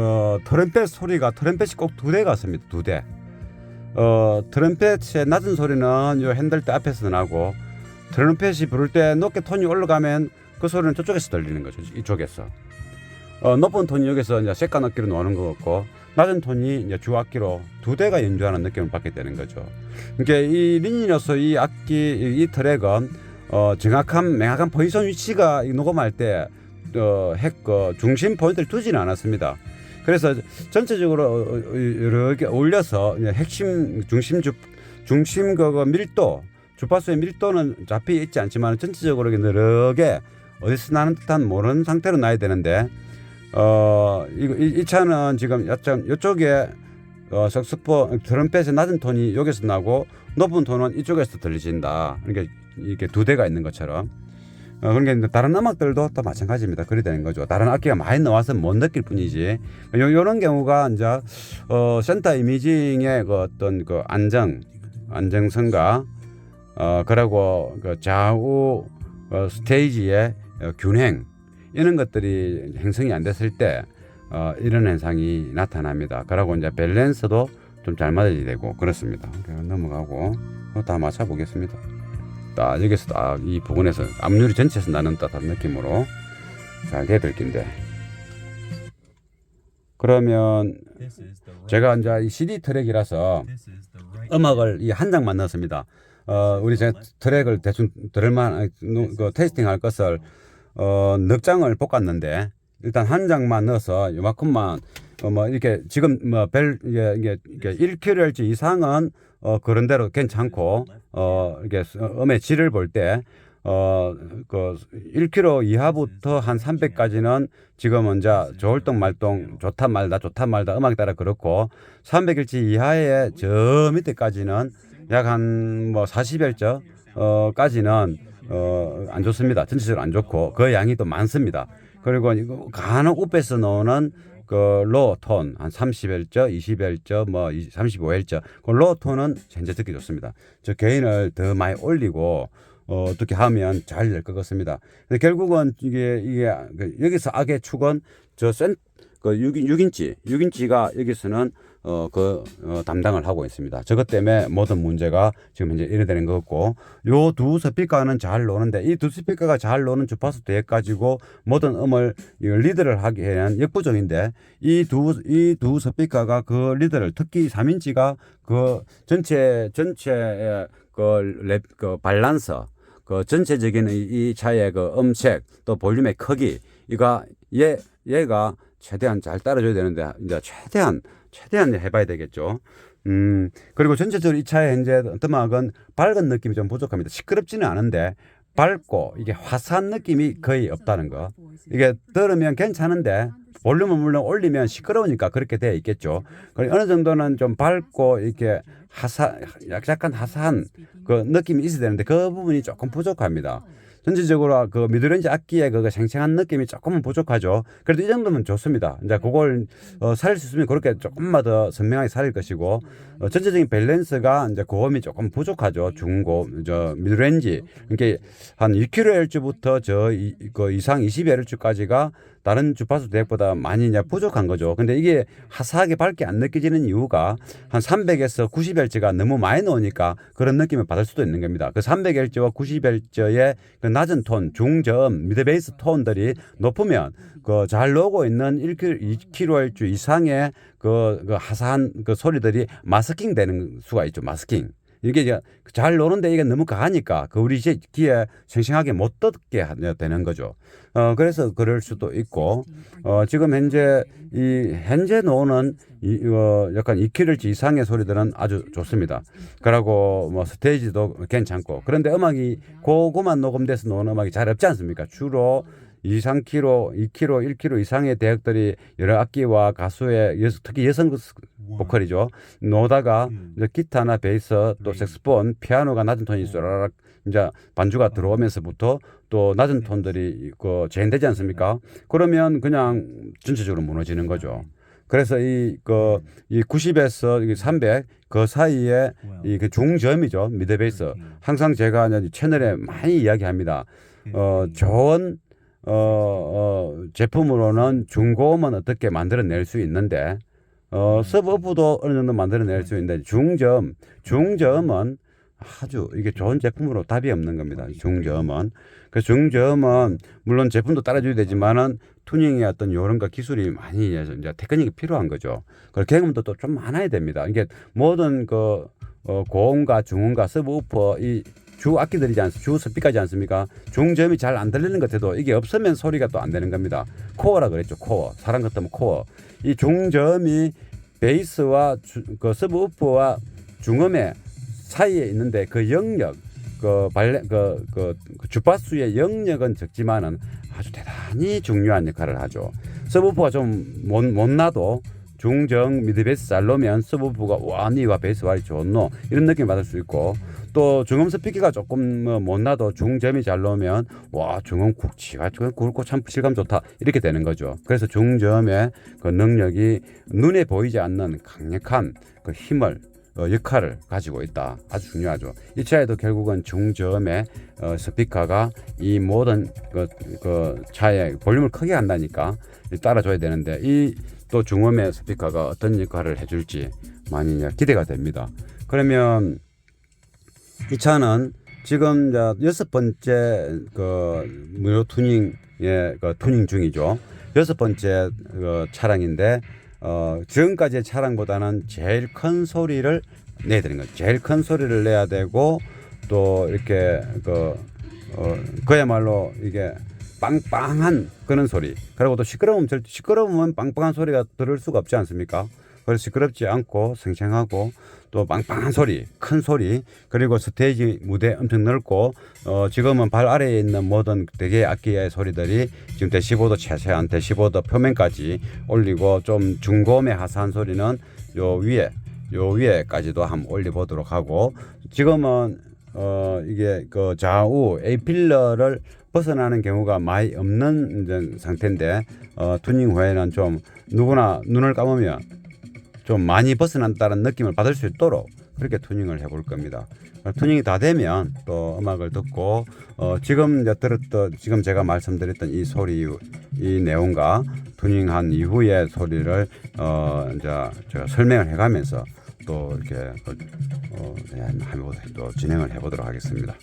트럼펫 소리가 트럼펫이 꼭 2대 같습니다. 2대. 트럼펫의 낮은 소리는 요 핸들대 앞에서 나고 트럼펫이 부를 때 높게 톤이 올라가면 그 소리는 저쪽에서 들리는 거죠. 이쪽에서. 높은 톤이 여기서 이제 색깔 악기로 나오는 것 같고 낮은 톤이 이제 주악기로 2대가 연주하는 느낌을 받게 되는 거죠. 그러니까 이 린이로서 이 악기 이 트랙은 정확한 명확한 포지션 위치가 녹음할 때 중심 포인트를 두지는 않았습니다. 그래서 전체적으로 여러 개 올려서 핵심 중심 그 밀도 주파수의 밀도는 잡혀 있지 않지만 전체적으로 여러 개 어디서 나는 듯한 모르는 상태로 나야 되는데 이 차는 지금 이쪽에 색소폰 트럼펫의 낮은 톤이 여기서 나고 높은 톤은 이쪽에서 들리신다. 그러니까 이게 2대가 있는 것처럼. 그러니까 다른 음악들도 또 마찬가지입니다. 그리 되는 거죠. 다른 악기가 많이 나와서 못 느낄 뿐이지. 요런 경우가 이제 센터 이미징의 그 어떤 그 안정성과 그리고 그 좌우 스테이지의 균형 이런 것들이 형성이 안 됐을 때 이런 현상이 나타납니다. 그리고 이제 밸런스도 좀 잘 맞아야 되고 그렇습니다. 넘어가고 다 맞춰 보겠습니다. 딱 여기서 딱 이 부분에서 앞유리 전체에서 나는 듯한 느낌으로 잘 돼야 될 텐데. 그러면 제가 이제 이 CD 트랙이라서 음악을 이 한 장만 넣었습니다. 우리 제가 트랙을 대충 들을만 그 테스팅할 것을 넉 장을 볶았는데 일단 한 장만 넣어서 요만큼만 뭐 이렇게 지금 뭐 이게 1kHz 이상은 그런 대로 괜찮고 이게 음의 질을 볼 때 그 1km 이하부터 한 300까지는 지금은 이제 좋을동 말동 좋다 말다 음악에 따라 그렇고 300Hz 이하의 저 밑에까지는 약 한 뭐 40Hz 까지는 안 좋습니다. 전체적으로 안 좋고 그 양이 또 많습니다. 그리고 이거 간혹 우페에서 나오는 그 로우 톤 한 30Hz, 20Hz, 뭐 35Hz 그 로우 톤은 현재 듣기 좋습니다. 저 게인을 더 많이 올리고 어떻게 하면 잘 될 것 같습니다. 근데 결국은 이게 여기서 악의 축은 저 그 6인치가 여기서는 담당을 하고 있습니다. 저것 때문에 모든 문제가 지금 현재 이래 되는 것 같고, 요 두 스피커는 잘 노는데, 이 두 스피커가 잘 노는 주파수 대에 가지고 모든 음을 리드를 하기에는 역부족인데, 이 두 스피커가 그 리드를, 특히 3인치가 그 전체의 그 밸런스, 그 전체적인 이 차의 그 음색 또 볼륨의 크기, 얘가 최대한 잘 따라줘야 되는데, 이제 최대한 해봐야 되겠죠. 그리고 전체적으로 이 차의 현재 음악은 밝은 느낌이 좀 부족합니다. 시끄럽지는 않은데 밝고 이게 화사한 느낌이 거의 없다는 거. 이게 들으면 괜찮은데 볼륨을 물론 올리면 시끄러우니까 그렇게 되어 있겠죠. 그리고 어느 정도는 좀 밝고 이렇게 약간 화사한 그 느낌이 있어야 되는데 그 부분이 조금 부족합니다. 전체적으로 그 미드레인지 악기의 그 생생한 느낌이 조금은 부족하죠. 그래도 이 정도면 좋습니다. 이제 그걸 살릴 수 있으면 그렇게 조금만 더 선명하게 살릴 것이고, 전체적인 밸런스가 이제 고음이 조금 부족하죠. 중고음, 미드레인지. 그러니까 한 2kHz부터 그 이상 20Hz까지가 다른 주파수 대역보다 많이 이제 부족한 거죠. 근데 이게 화사하게 밝게 안 느껴지는 이유가 한 300에서 90Hz가 너무 많이 나오니까 그런 느낌을 받을 수도 있는 겁니다. 그 300Hz와 90Hz의 그 낮은 톤, 중저음, 미드베이스 톤들이 높으면 그 잘 나오고 있는 2kHz 이상의 그 화사한 그 소리들이 마스킹 되는 수가 있죠. 마스킹. 이게 이제 잘 노는데 이게 너무 강하니까 그 우리 귀에 생생하게 못 듣게 되는 거죠. 그래서 그럴 수도 있고, 지금 현재 노는 약간 2kHz 이상의 소리들은 아주 좋습니다. 그리고 뭐 스테이지도 괜찮고, 그런데 음악이 고구만 녹음돼서 나오는 음악이 잘 없지 않습니까? 주로 2kg, 1kg 이상의 대역들이 여러 악기와 가수의 특히 여성 보컬이죠. 노다가 이제 기타나 베이스 또 색스폰, 피아노가 낮은 톤이 쏘라락 이제 반주가 들어오면서부터 또 낮은 톤들이 재현되지 않습니까? 그러면 그냥 전체적으로 무너지는 거죠. 그래서 이 90에서 300 그 사이에 이 중저음이죠. 미드 베이스. 항상 제가 채널에 많이 이야기합니다. 좋은 제품으로는 중고음은 어떻게 만들어낼 수 있는데 서브우프도 어느 정도 만들어낼 수 있는데 중저음은 아주 이게 좋은 제품으로 답이 없는 겁니다. 중저음은. 그 중저음은 물론 제품도 따라줘야 되지만은 투닝의 어떤 요령과 기술이 많이 이제 테크닉이 필요한 거죠. 그리고 개음도 또 좀 많아야 됩니다. 이게 모든 그 고음과 중음과 서브우퍼 이 주 악기들이지 않습니까? 주 스피커지 않습니까? 중저음이 잘 안 들리는 것 같아도 이게 없으면 소리가 또 안 되는 겁니다. 코어라 그랬죠. 코어. 사람 같으면 코어. 이 중저음이 베이스와 그 서브우퍼와 중음의 사이에 있는데 그 영역, 그 주파수의 영역은 적지만은 아주 대단히 중요한 역할을 하죠. 서브우퍼가 좀 못 나도 중정 미드 베이스 잘 놓으면 서브우퍼가 와 니와 베이스 와이 좋노 이런 느낌 받을 수 있고 또 중음 스피커가 조금 못 나도 중저음이 잘 놓으면 와 중음 굵지가 굵고 참 실감 좋다 이렇게 되는 거죠. 그래서 중저음의 그 능력이 눈에 보이지 않는 강력한 그 힘을 역할을 가지고 있다. 아주 중요하죠. 이 차에도 결국은 중저음의 스피커가 이 모든 그 차의 볼륨을 크게 한다니까 따라줘야 되는데 이 또 중음의 스피커가 어떤 역할을 해줄지 많이 기대가 됩니다. 그러면 이 차는 지금 6번째 그 무료 투닝의 그 투닝 중이죠. 6번째 그 차량인데 지금까지의 차량보다는 제일 큰 소리를 내야 되는 거죠. 제일 큰 소리를 내야 되고 또 이렇게 그야말로 이게 빵빵한 그런 소리. 그리고 또 시끄러우면 빵빵한 소리가 들을 수가 없지 않습니까? 그래서 시끄럽지 않고 생생하고 또 빵빵한 소리, 큰 소리, 그리고 스테이지 무대 엄청 넓고 지금은 발 아래에 있는 모든 대개 악기의 소리들이 지금 데시보드 최소한 데시보드 표면까지 올리고 좀 중고음의 하사한 소리는 요 위에까지도 한번 올려보도록 하고 지금은 이게 그 좌우 A 필러를 벗어나는 경우가 많이 없는 상태인데 투닝 후에는 좀 누구나 눈을 감으면 좀 많이 벗어난다는 느낌을 받을 수 있도록 그렇게 투닝을 해볼 겁니다. 투닝이 다 되면 또 음악을 듣고 지금 지금 제가 말씀드렸던 이 소리, 이 내용과 투닝한 이후의 소리를 이제 제가 설명을 해가면서 또 이렇게 또 진행을 해보도록 하겠습니다.